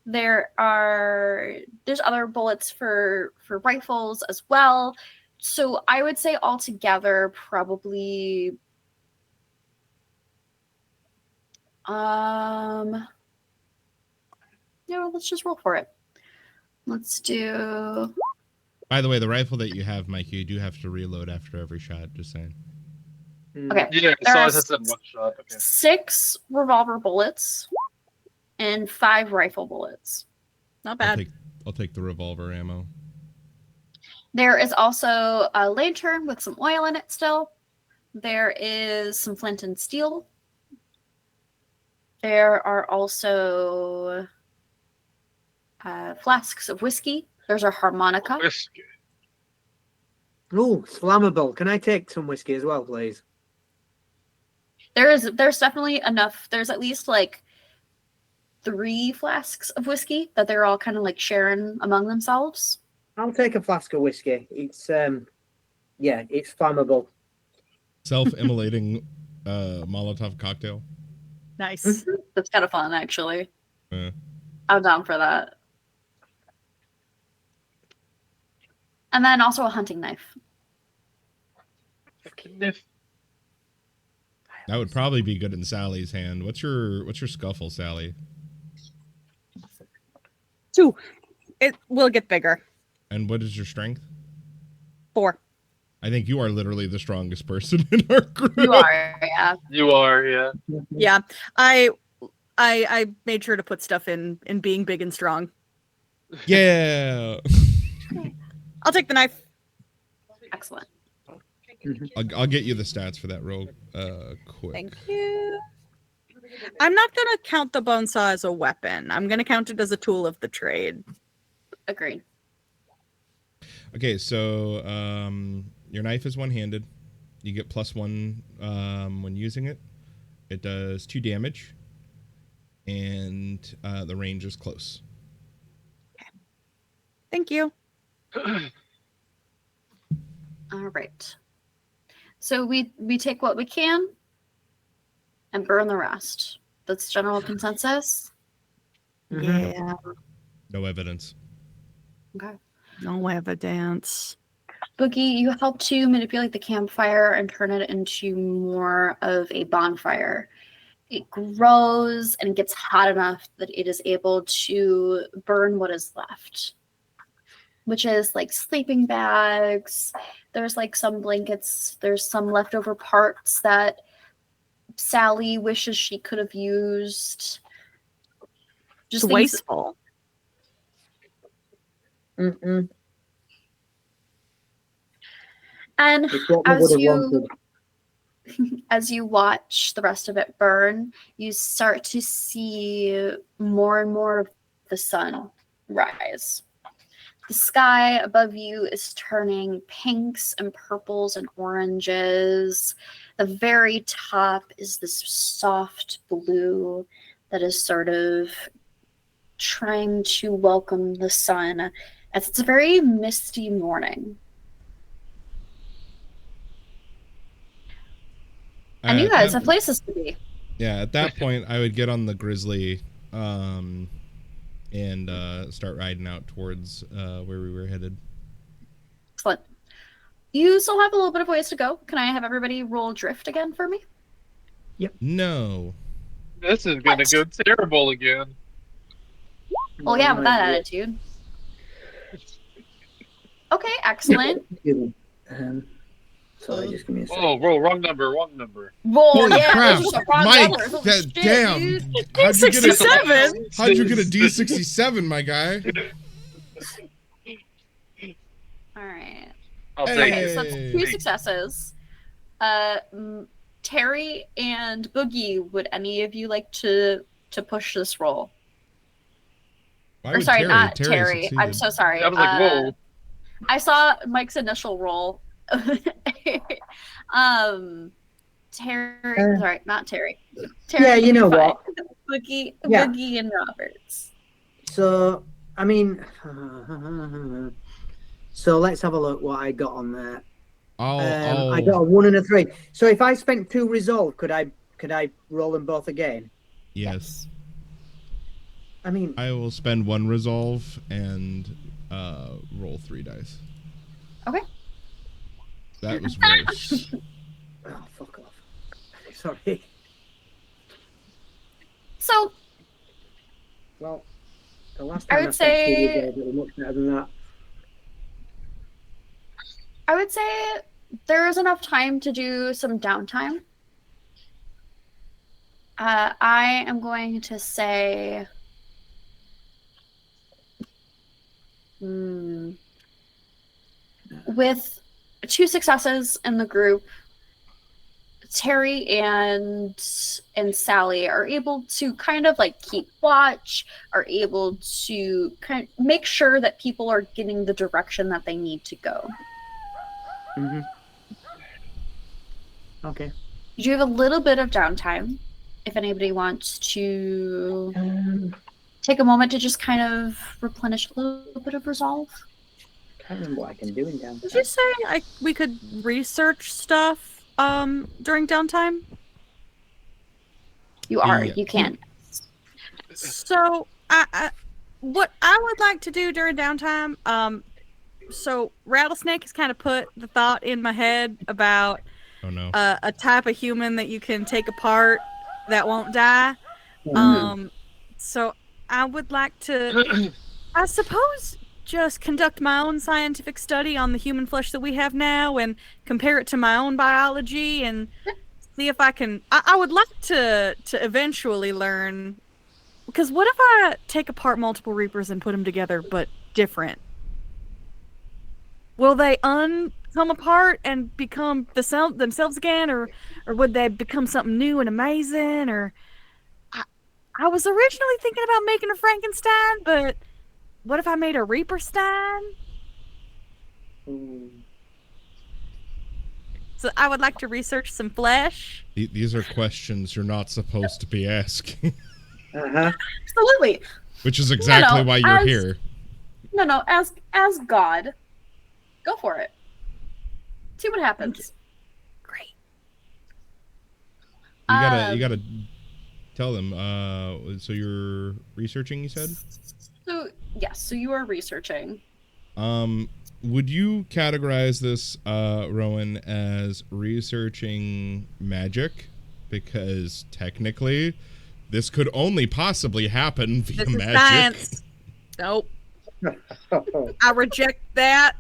There's other bullets for rifles as well. So I would say altogether probably let's just roll for it. Let's do. By the way, the rifle that you have, Mike, you do have to reload after every shot, just saying. Okay. Yeah, so I said one shot. Okay. 6 revolver bullets and 5 rifle bullets. Not bad. I'll take the revolver ammo. There is also a lantern with some oil in it still. There is some flint and steel. There are also flasks of whiskey. There's a harmonica. Whiskey. Oh, it's flammable. Can I take some whiskey as well, please? There's definitely enough. There's at least like 3 flasks of whiskey that they're all kind of like sharing among themselves. I'll take a flask of whiskey. It's it's flammable. Self-immolating Molotov cocktail. Nice. That's kind of fun, actually. I'm down for that. And then also a hunting knife. That would probably be good in Sally's hand. What's your scuffle, Sally? 2. It will get bigger. And what is your strength? 4. I think you are literally the strongest person in our group. You are, yeah. You are, yeah. Yeah. I made sure to put stuff in being big and strong. Yeah. I'll take the knife. Excellent. I'll get you the stats for that real quick. Thank you. I'm not going to count the bone saw as a weapon. I'm going to count it as a tool of the trade. Agreed. Okay, so your knife is one-handed. You get +1 when using it. It does 2 damage, and the range is close. Okay. Thank you. All right. So we take what we can and burn the rest. That's general consensus. Yeah. No evidence. Okay. No evidence. Boogie, you help to manipulate the campfire and turn it into more of a bonfire. It grows and gets hot enough that it is able to burn what is left. which is like sleeping bags. There's like some blankets. There's some leftover parts that Sally wishes she could have used. Just Just things, wasteful. Mm-mm. and It's what we would have wanted. as you watch the rest of it burn, you start to see more and more of the sun rise. The sky above you is turning pinks and purples and oranges. The very top is this soft blue that is sort of trying to welcome the sun, as it's a very misty morning. And you guys have places to be. Yeah, at that point, I would get on the grizzly and start riding out towards where we were headed. Excellent. You still have a little bit of ways to go. Can I have everybody roll drift again for me? No. This is gonna go terrible again. Well, yeah, with that attitude. Okay, excellent. Sorry, just give me a second. Oh, roll wrong number. Roll, Holy yeah, crap, those are some wrong Mike! numbers. Holy That, shit, damn! dude. How'd you get a 67? How'd you get a D67, my guy? All right. I'll Hey. take Okay, it. so that's 2 successes. Terry and Boogie, would any of you like to push this roll? Why Or would sorry, not Terry Terry. succeeded? I'm so sorry. I was like, whoa. I saw Mike's initial roll. Terry, sorry, not Terry. Terry, Yeah, you know fine. what? Boogie, Yeah. Boogie and Roberts. So, I mean, so let's have a look what I got on there. I got a 1 and a 3. So if I spent 2 resolve, could I roll them both again? Yes. I mean, I will spend 1 resolve and roll 3 dice. Okay. That was worse. oh, fuck off. Sorry. So Well, the last I time would spent 2 say- resolve, it was much better than that. I would say there is enough time to do some downtime. I am going to say, with 2 successes in the group, Terry and Sally are able to kind of like keep watch, are able to kind of make sure that people are getting the direction that they need to go. Mm-hmm. Okay. You have a little bit of downtime if anybody wants to take a moment to just kind of replenish a little bit of resolve. Can't remember what I can do in downtime. Did you say we could research stuff during downtime? You are. Yeah. You can. So I what I would like to do during downtime, so Rattlesnake has kind of put the thought in my head about Oh no. a type of human that you can take apart that won't die. So I would like to, I suppose, just conduct my own scientific study on the human flesh that we have now and compare it to my own biology and see if I can. I would like to eventually learn, because what if I take apart multiple Reapers and put them together but different? Will they come apart and become themselves again, or would they become something new and amazing? Or I was originally thinking about making a Frankenstein, but what if I made a Reaperstein? So I would like to research some flesh. These are questions you're not supposed to be asking. Absolutely. Which is exactly why you're as- here. No. As God, go for it. See what happens. Great. You gotta tell them. So you're researching, you said? So yes. So you are researching. Would you categorize this, Rowan, as researching magic? Because technically, this could only possibly happen via This is magic. science. Nope. I reject that.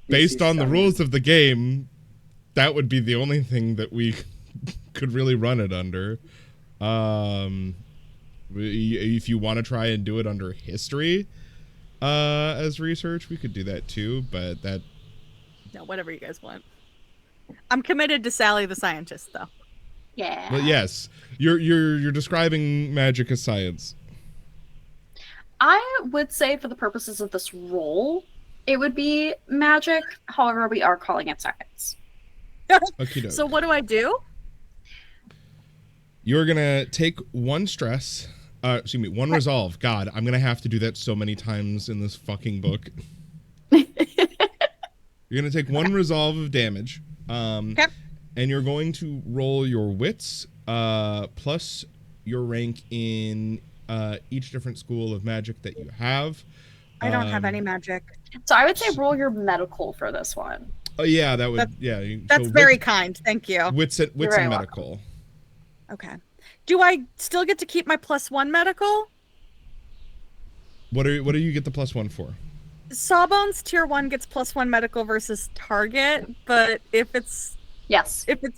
Based on the rules of the game, that would be the only thing that we could really run it under. If you want to try and do it under history as research, we could do that too, but that... No, whatever you guys want. I'm committed to Sally the scientist, though. Yeah. But yes, you're describing magic as science. I would say for the purposes of this role, it would be magic. However, we are calling it science. Okie-doke. So what do I do? You're gonna take one stress. One resolve. God, I'm gonna have to do that so many times in this fucking book. You're gonna take one resolve of damage. And you're going to roll your wits plus your rank in each different school of magic that you have. I don't have any magic. So I would say roll your medical for this one. Oh yeah, that would That's very kind. Thank you. Wits and medical. Okay. Do I still get to keep my +1 medical? What do you get the +1 for? Sawbones tier 1 gets +1 medical versus target, but if it's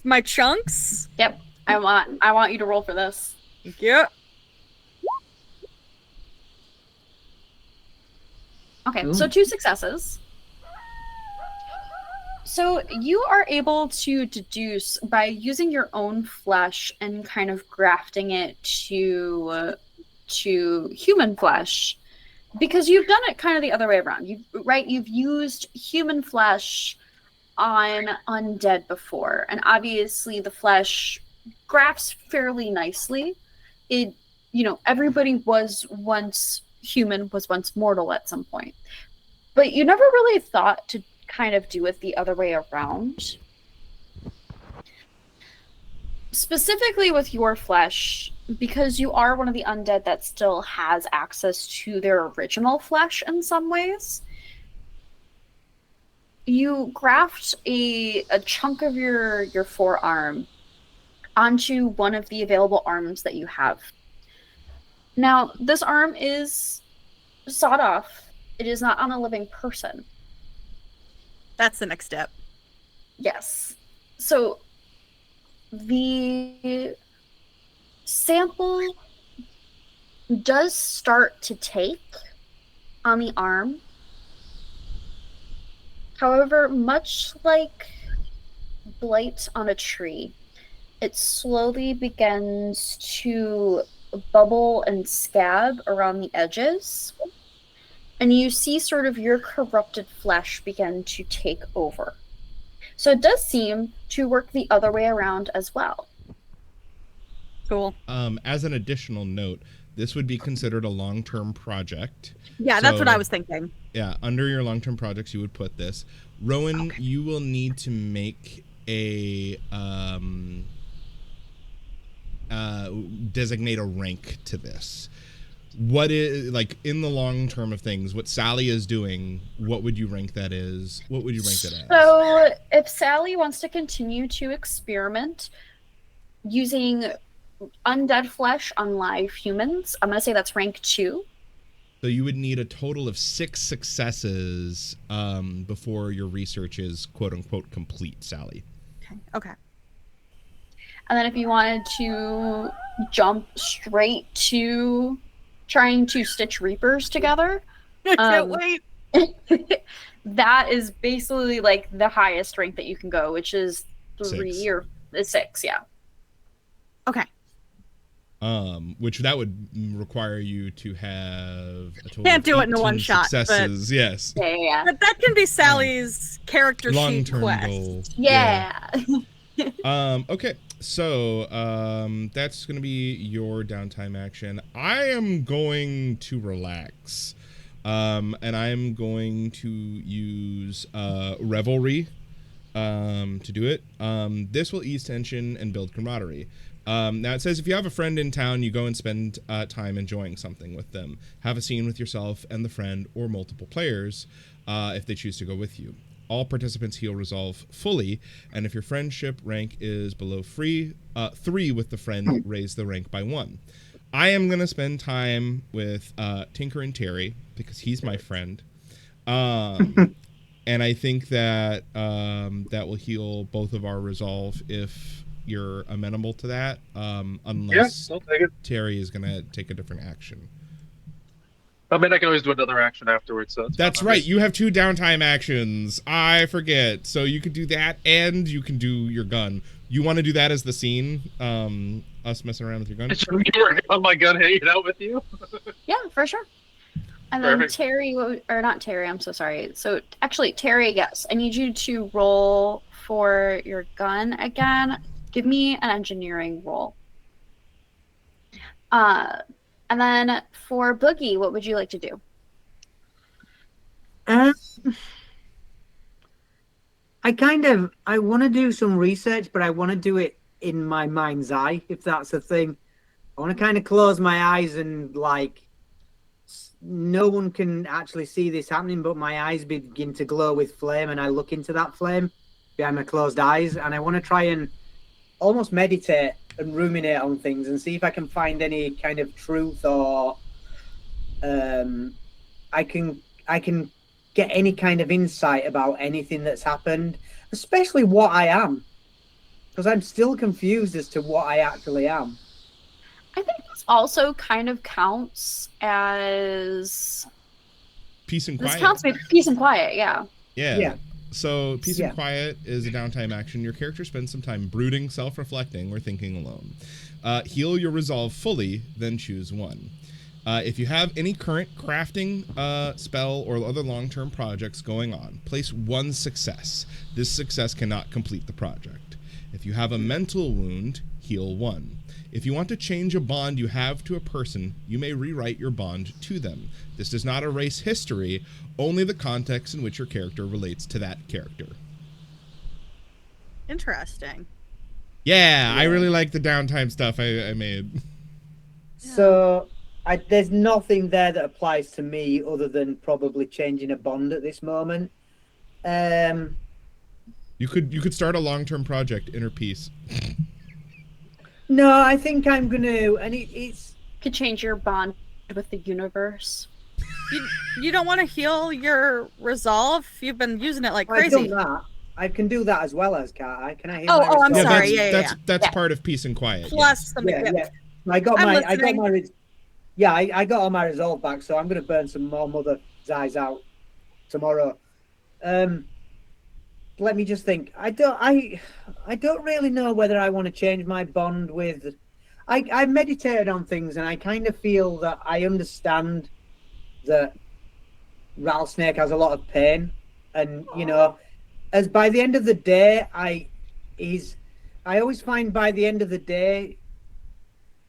my chunks. Yep. I want you to roll for this. Thank you. Okay, Ooh. so 2 successes. So you are able to deduce by using your own flesh and kind of grafting it to human flesh, because you've done it kind of the other way around. You've used human flesh on undead before, and obviously the flesh grafts fairly nicely. Everybody was once human, was once mortal at some point, but you never really thought to kind of do it the other way around. Specifically with your flesh, because you are one of the undead that still has access to their original flesh in some ways, you graft a chunk of your forearm onto one of the available arms that you have. Now, this arm is sawed off. It is not on a living person. That's the next step. Yes. So the sample does start to take on the arm. However, much like blight on a tree, it slowly begins to bubble and scab around the edges. And you see sort of your corrupted flesh begin to take over. So it does seem to work the other way around as well. Cool. As an additional note, this would be considered a long-term project. Yeah, that's what I was thinking. Yeah, under your long-term projects, you would put this. Rowan, you will need to make a designate a rank to this. What is, like, in the long term of things, what Sally is doing, what would you rank that as? What would you rank that as? So if Sally wants to continue to experiment using undead flesh on live humans, I'm going to say that's rank 2. So you would need a total of 6 successes before your research is quote-unquote complete, Sally. Okay. And then if you wanted to jump straight to trying to stitch Reapers together, I can't wait. that is basically like the highest rank that you can go, which is 3 6. or 6, yeah. Okay. Which that would require you to have a total Can't of do it in 18 one shot, successes. Yes. Yeah. But that can be Sally's character sheet Long-term quest. goal. Yeah. Okay. So, that's going to be your downtime action. I am going to relax. And I'm going to use Revelry to do it. This will ease tension and build camaraderie. Now it says if you have a friend in town, you go and spend time enjoying something with them. Have a scene with yourself and the friend or multiple players if they choose to go with you. All participants heal resolve fully, and if your friendship rank is below 3 with the friend, raise the rank by 1. I am gonna spend time with Tinker and Terry because he's my friend, and I think that that will heal both of our resolve if you're amenable to that. Unless I'll take it. Terry is gonna take a different action. I mean, I can always do another action afterwards. So That's right. You have 2 downtime actions. I forget. So you could do that, and you can do your gun. You want to do that as the scene? Us messing around with your gun. Should we work on my gun hanging out with you? Yeah, for sure. And then Perfect. Terry, or not Terry, I'm so sorry. So actually, Terry, yes, I need you to roll for your gun again. Give me an engineering roll. And then for Boogie, what would you like to do? I want to do some research, but I want to do it in my mind's eye, if that's a thing. I want to kind of close my eyes and like no one can actually see this happening, but my eyes begin to glow with flame, and I look into that flame behind my closed eyes, and I want to try and almost meditate and ruminate on things and see if I can find any kind of truth, or I can get any kind of insight about anything that's happened, especially what I am, because I'm still confused as to what I actually am. I think this also kind of counts as Peace and quiet. this counts as peace and quiet. Yeah. Yeah. So peace Yeah. and quiet is a downtime action. Your character spends some time brooding, self-reflecting, or thinking alone. Heal your resolve fully, then choose one. If you have any current crafting spell or other long-term projects going on, place 1 success. This success cannot complete the project. If you have a mental wound, heal 1. If you want to change a bond you have to a person, you may rewrite your bond to them. This does not erase history, only the context in which your character relates to that character. Interesting. Yeah, I really like the downtime stuff I made. So there's nothing there that applies to me other than probably changing a bond at this moment. You could start a long-term project, Inner Peace. No, I think I'm gonna, and it's Could change your bond with the universe. You don't want to heal your resolve? You've been using it like I've crazy. done that. I can do that as well as can I? Can I heal Oh, my oh, I'm resolve? sorry. That's Yeah. part of peace and quiet. Plus something. Yeah, Yeah. yeah. I got I'm I got all my resolve back, so I'm gonna burn some more Mother's Eyes out tomorrow. Let me just think. I don't really know whether I want to change my bond with. I meditated on things, and I kind of feel that I understand that Rattlesnake has a lot of pain, and you know, as by the end of the day, I always find by the end of the day,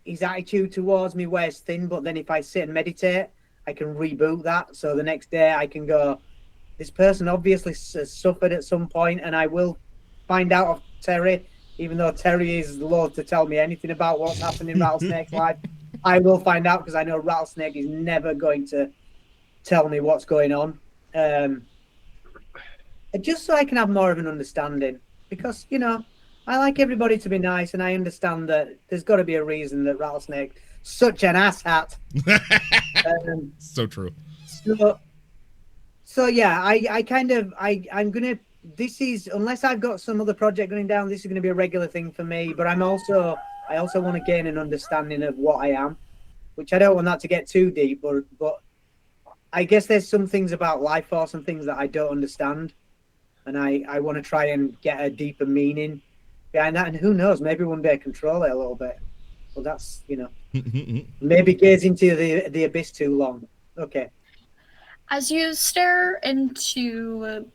his attitude towards me wears thin. But then if I sit and meditate, I can reboot that. So the next day I can go, this person obviously suffered at some point, and I will find out of Terry, even though Terry is loath to tell me anything about what's happened in Rattlesnake's life. I will find out because I know Rattlesnake is never going to tell me what's going on. Just so I can have more of an understanding, because, you know, I like everybody to be nice, and I understand that there's got to be a reason that Rattlesnake's such an asshat. So true. So yeah, I'm gonna. This is, unless I've got some other project going down, this is going to be a regular thing for me. But I also want to gain an understanding of what I am, which I don't want that to get too deep. But I guess there's some things about life force and things that I don't understand, and I want to try and get a deeper meaning behind that. And who knows, maybe one day I control it a little bit. Well, that's, you know, maybe gaze into the abyss too long. Okay. As you stare into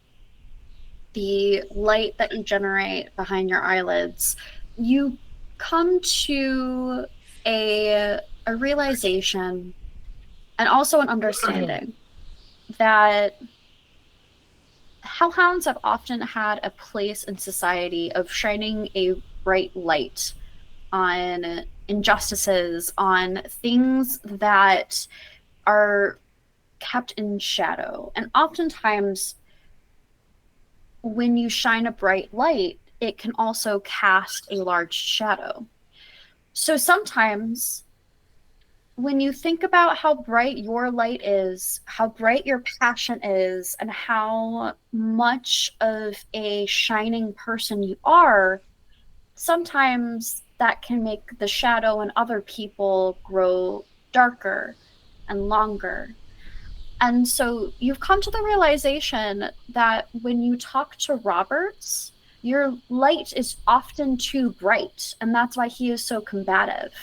the light that you generate behind your eyelids, you come to a realization and also an understanding that hellhounds have often had a place in society of shining a bright light on injustices, on things that are kept in shadow. And oftentimes, when you shine a bright light, it can also cast a large shadow. So sometimes when you think about how bright your light is, how bright your passion is, and how much of a shining person you are, sometimes that can make the shadow in other people grow darker and longer. And so you've come to the realization that when you talk to Roberts, your light is often too bright, and that's why he is so combative.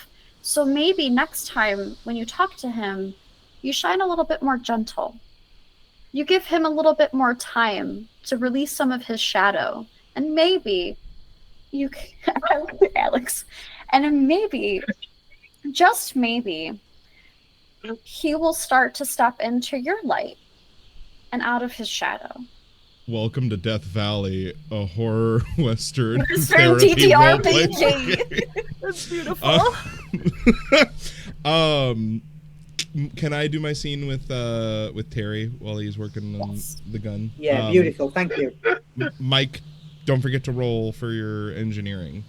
So maybe next time when you talk to him, you shine a little bit more gentle. You give him a little bit more time to release some of his shadow. And maybe you can, Alex, and maybe, just maybe, he will start to step into your light and out of his shadow. Welcome to Death Valley, a horror western Western therapy roleplay TTRPG. game. That's beautiful. Can I do my scene with Terry while he's working on the gun? Yeah, beautiful. Thank you. Mike, don't forget to roll for your engineering.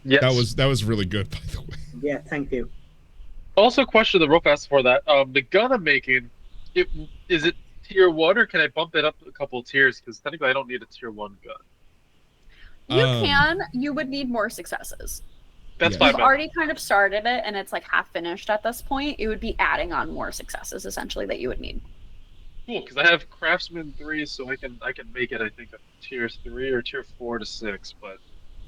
Yes. That was really good, by the way. Yeah, thank you. Also, question the real fast for that. The gun I'm making, is it tier 1 or can I bump it up a couple of tiers? Because technically I don't need a tier 1 gun. You can. You would need more successes. That's Yeah. fine. You've already kind of started it, and it's like half finished at this point. It would be adding on more successes, essentially, that you would need. Cool, because I have Craftsman 3, so I can make it, I think, a tier 3 or tier 4 to 6, but...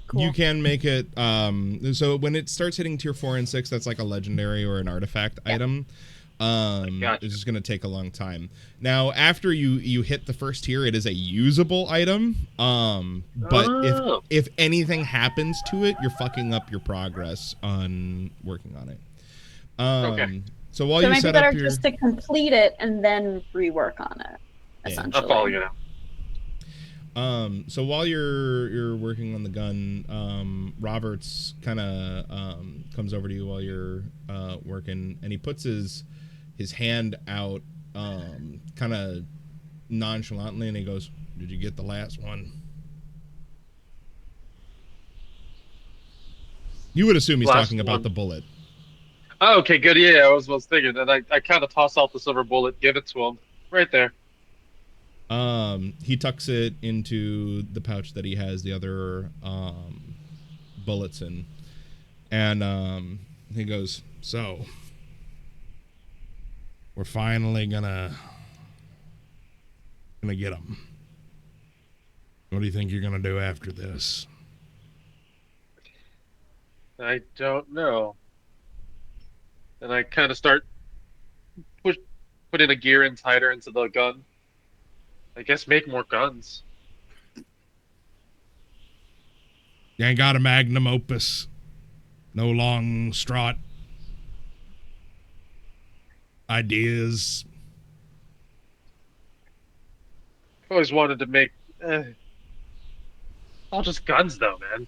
Cool. You can make it so when it starts hitting tier 4 and 6, that's like a legendary or an artifact item. Gotcha. It's just going to take a long time. Now, after you hit the first tier, it is a usable item. But if anything happens to it, you're fucking up your progress on working on it. Okay. So while So it you might be set better up your just to complete it and then rework on it, essentially. I'll follow you now. So while you're working on the gun, Roberts kind of comes over to you while you're working, and he puts his hand out, kind of nonchalantly, and he goes, "Did you get the last one?" You would assume he's Last talking about one. the bullet. Oh, okay, good. Yeah, I was thinking, and I kind of toss out the silver bullet, give it to him, right there. He tucks it into the pouch that he has the other bullets in, and he goes, "So, we're finally gonna get them. What do you think you're gonna do after this?" I don't know. And I kind of start putting a gear in tighter into the gun. I guess make more guns. You ain't got a magnum opus, no long straught ideas. I always wanted to make all just guns, though, man.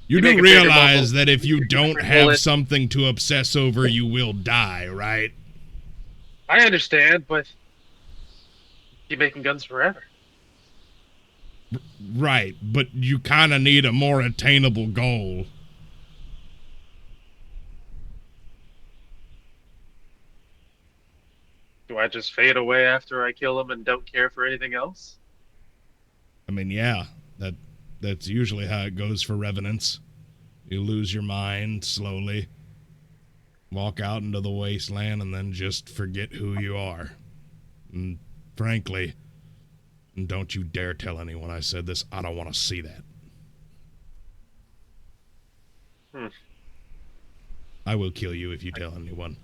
You make do a bigger realize bubble. that if you don't have Bullet. something to obsess over, you will die, right? I understand, but keep making guns forever. Right, but you kind of need a more attainable goal. Do I just fade away after I kill them and don't care for anything else? I mean, yeah, that's usually how it goes for revenants. You lose your mind slowly, walk out into the wasteland, and then just forget who you are. And frankly, and don't you dare tell anyone I said this, I don't want to see that. I will kill you if you tell anyone.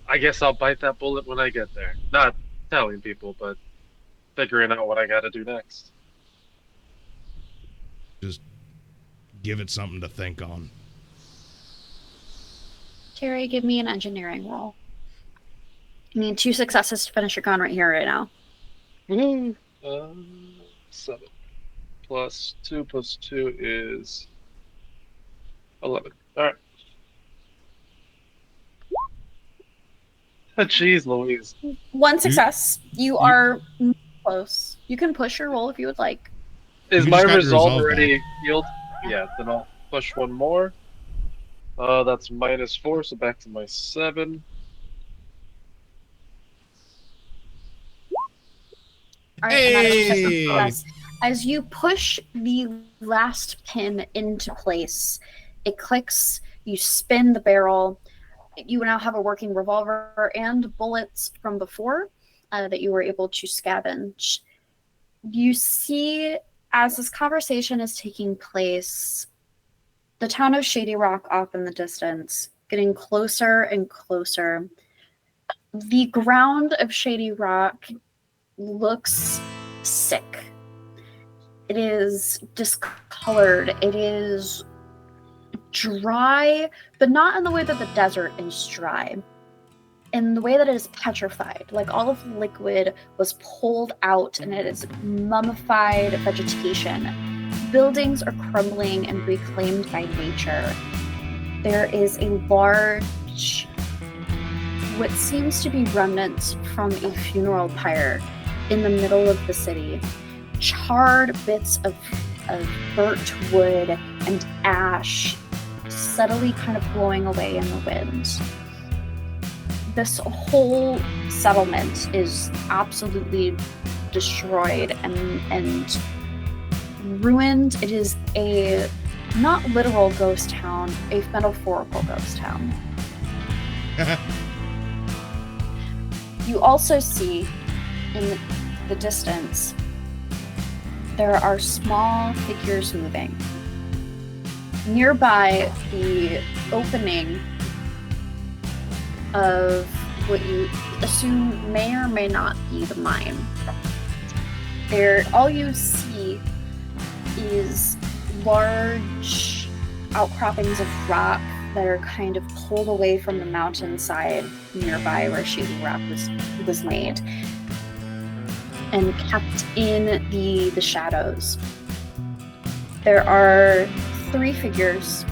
I guess I'll bite that bullet when I get there. Not telling people, but figuring out what I gotta do next. Just give it something to think on. Terry, give me an engineering roll. You need 2 successes to finish your gun right here, right now. 7 plus 2 plus 2 is 11. All right. Oh, jeez, Louise. 1 success. You are close. You can push your roll if you would like. Is You my just got your resolve resolve already healed? Yeah, then I'll push one more. That's -4, so back to my 7. All right, and that is a Hey! success. As you push the last pin into place, it clicks. You spin the barrel. You now have a working revolver and bullets from before that you were able to scavenge. You see, as this conversation is taking place, the town of Shady Rock off in the distance, getting closer and closer. The ground of Shady Rock looks sick. It is discolored. It is dry, but not in the way that the desert is dry. In the way that it is petrified. Like all of the liquid was pulled out and it is mummified vegetation. Buildings are crumbling and reclaimed by nature. There is a large, what seems to be remnants from a funeral pyre in the middle of the city. Charred bits of burnt wood and ash subtly kind of blowing away in the wind. This whole settlement is absolutely destroyed and ruined. It is a not literal ghost town, a metaphorical ghost town. You also see in the distance there are small figures moving. Nearby the opening of what you assume may or may not be the mine. There, all you see is large outcroppings of rock that are kind of pulled away from the mountainside nearby where Shady Rock was made and kept in the shadows. There are 3 figures,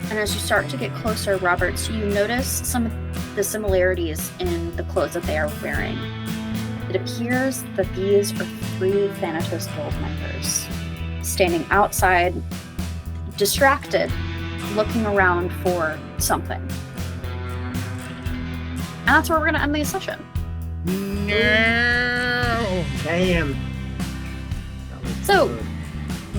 and as you start to get closer, Roberts, you notice some of the similarities in the clothes that they are wearing. It appears that these are 3 Thanatos Guild members, standing outside, distracted, looking around for something. And that's where we're going to end the session. No! Damn. So,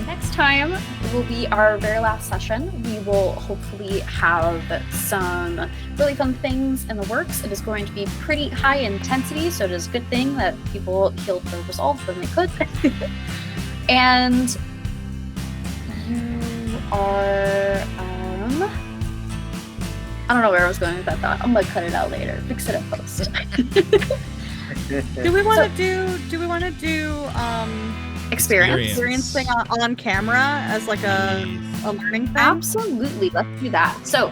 next time will be our very last session. We will hopefully have some really fun things in the works. It is going to be pretty high intensity, so it is a good thing that people healed their resolve when they could. And you are... I don't know where I was going with that thought. I'm gonna cut it out later. Fix it at post. Do we want to do Experience thing on camera as like a learning thing? Absolutely, let's do that. So,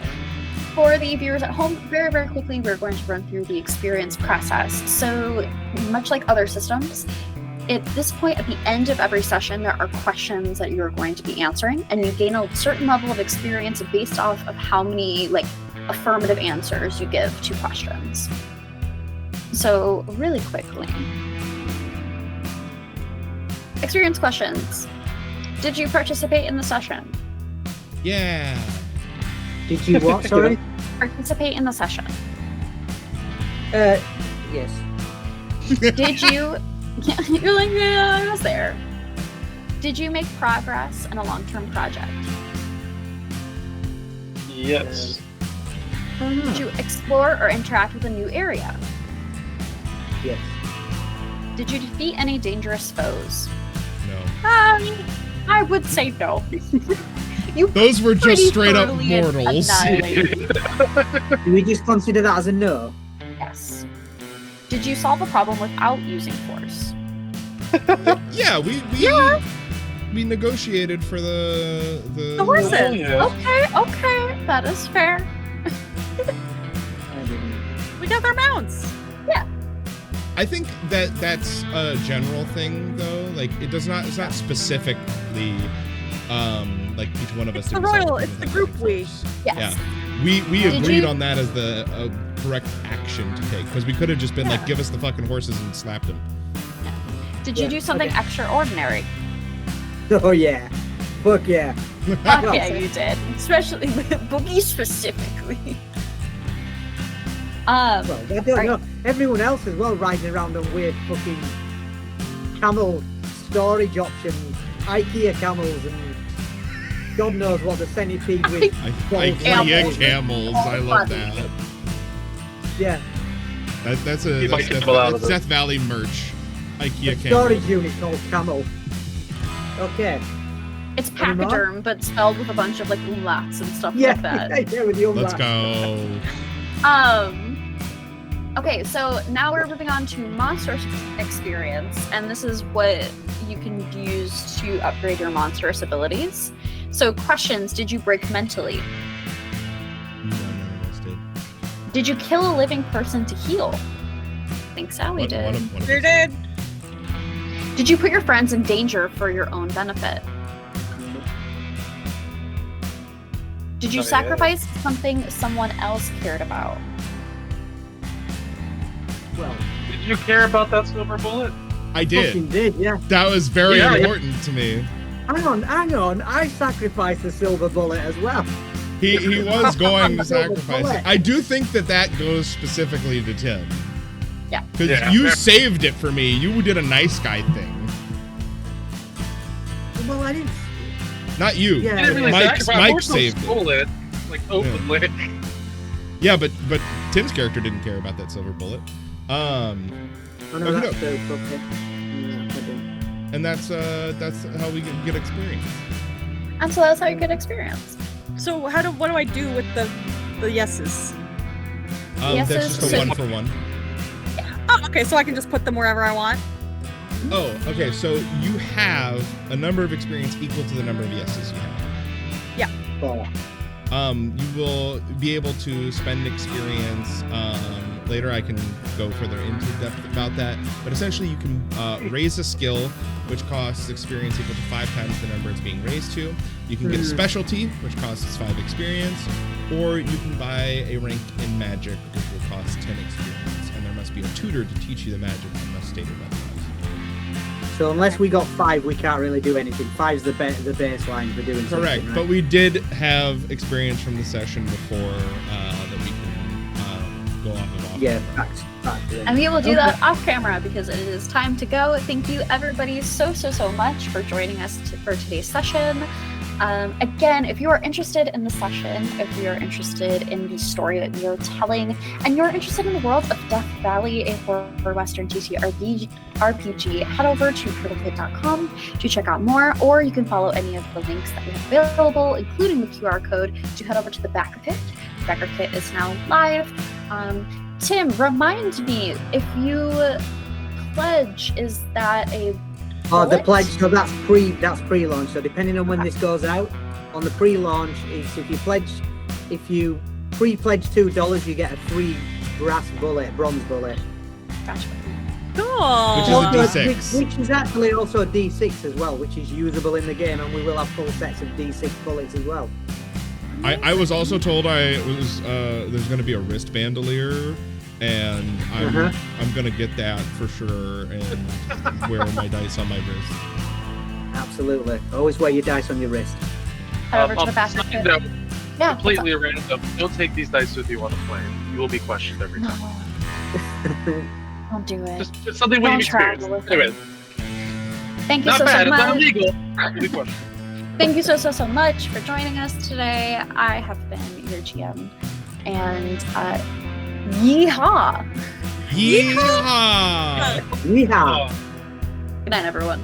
for the viewers at home, very, very quickly, we're going to run through the experience process. So, much like other systems, at this point, at the end of every session, there are questions that you're going to be answering, and you gain a certain level of experience based off of how many, affirmative answers you give to questions. So, really quickly. Experience questions. Did you participate in the session? Yeah. Did you what, sorry? Participate in the session. Yes. Did you... You're like, yeah, I was there. Did you make progress in a long-term project? Yes. Did you explore or interact with a new area? Yes. Did you defeat any dangerous foes? No. I would say no. You Those were just pretty straight up thoroughly mortals. annihilated. Do we just consider that as a no? Yes. Did you solve a problem without using force? Yeah, we negotiated for the horses. Oh, yeah. Okay, that is fair. I didn't. We got their mounts. I think that's a general thing though. Like it's not specifically like each one of us. It's the did something royal. with It's the having group we. force. Yes. Yeah, we Did agreed you- on that as the correct action to take because we could have just been like, give us the fucking horses and slapped them. Did you Yeah, do something okay. extraordinary? Oh yeah. Fuck yeah. Fuck Well, yeah, you did. Especially with Boogie specifically. Well, I don't Right. know. Everyone else as well riding around on weird fucking camel storage options, IKEA camels, and God knows what the centipede with. IKEA camels. I love that. Yeah, That's You might Death, camel out of that's it. Death Valley merch. IKEA a camel. storage unit called camel. Okay. It's Any more? pachyderm, but spelled with a bunch of like umlauts and stuff Yeah, like that. yeah, with the Let's umlaut. go. Okay, so now we're moving on to monster experience, and this is what you can use to upgrade your monstrous abilities. So, questions: did you break mentally? No, none of us did. Did you kill a living person to heal? I think Sally did. One of Sure us did. Did you put your friends in danger for your own benefit? Did you Not yet. sacrifice something someone else cared about? Well, Did you care about that silver bullet? I did. fucking did, yeah. That was very Yeah, yeah. important to me. Hang on. I sacrificed the silver bullet as well. He was going to Silver sacrifice bullet. it. I do think that goes specifically to Tim. Yeah. Because Yeah. you saved it for me. You did a nice guy thing. Well, I didn't. Not you. Yeah. You didn't really Mike sacrifice. I also saved it. stole it, like openly. Yeah, but Tim's character didn't care about that silver bullet. Oh no, Okay, that's okay. Yeah, I didn't. And that's how we get experience. And so that's how you get experience. So what do I do with the yeses? Yes, That's it's just a so- 1-for-1. Oh, okay, so I can just put them wherever I want. Oh, okay. So you have a number of experience equal to the number of yeses you have. Oh, You will be able to spend experience. Later, I can go further into depth about that. But essentially, you can raise a skill, which costs experience equal to 5 times the number it's being raised to. You can get a specialty, which costs 5 experience, or you can buy a rank in magic, which will cost 10 experience. And there must be a tutor to teach you the magic, unless stated otherwise. so unless we got 5, we can't really do anything. 5's the baseline for doing Correct, something, right? but we did have experience from the session before that we can go off of. Yeah, facts. Yeah. And we will do that off camera because it is time to go. Thank you, everybody, so much for joining us for today's session. Again, if you are interested in the session, if you are interested in the story that we are telling, and you're interested in the world of Death Valley, a horror Western ttrpg, head over to turtlepit.com to check out more, or you can follow any of the links that we have available, including the QR code, to head over to the Backer Kit. The Backer Kit is now live. Tim, remind me, if you pledge, is that a Oh, the bullet? pledge. So that's pre-launch. So depending on when this goes out, on the pre-launch, is if you pre-pledge $2, you get a free bronze bullet. Gotcha. Cool. Which is a Also, D6. Which is actually also a D6 as well, which is usable in the game, and we will have full sets of D6 bullets as well. I was also told there's going to be a wrist bandolier, and I'm going to get that for sure and wear my dice on my wrist. Absolutely. Always wear your dice on your wrist. Head over to the Backer side Kit. note, Yeah. completely random. Don't take these dice with you on a plane. You will be questioned every No. time. Don't do it. Just something we Don't experienced. travel with Anyway, Thank you not so bad. It's not much. illegal. You'll be questioned. Thank you so much for joining us today. I have been your GM, and yeehaw! Yeehaw! Yeehaw! Oh. Good night, everyone.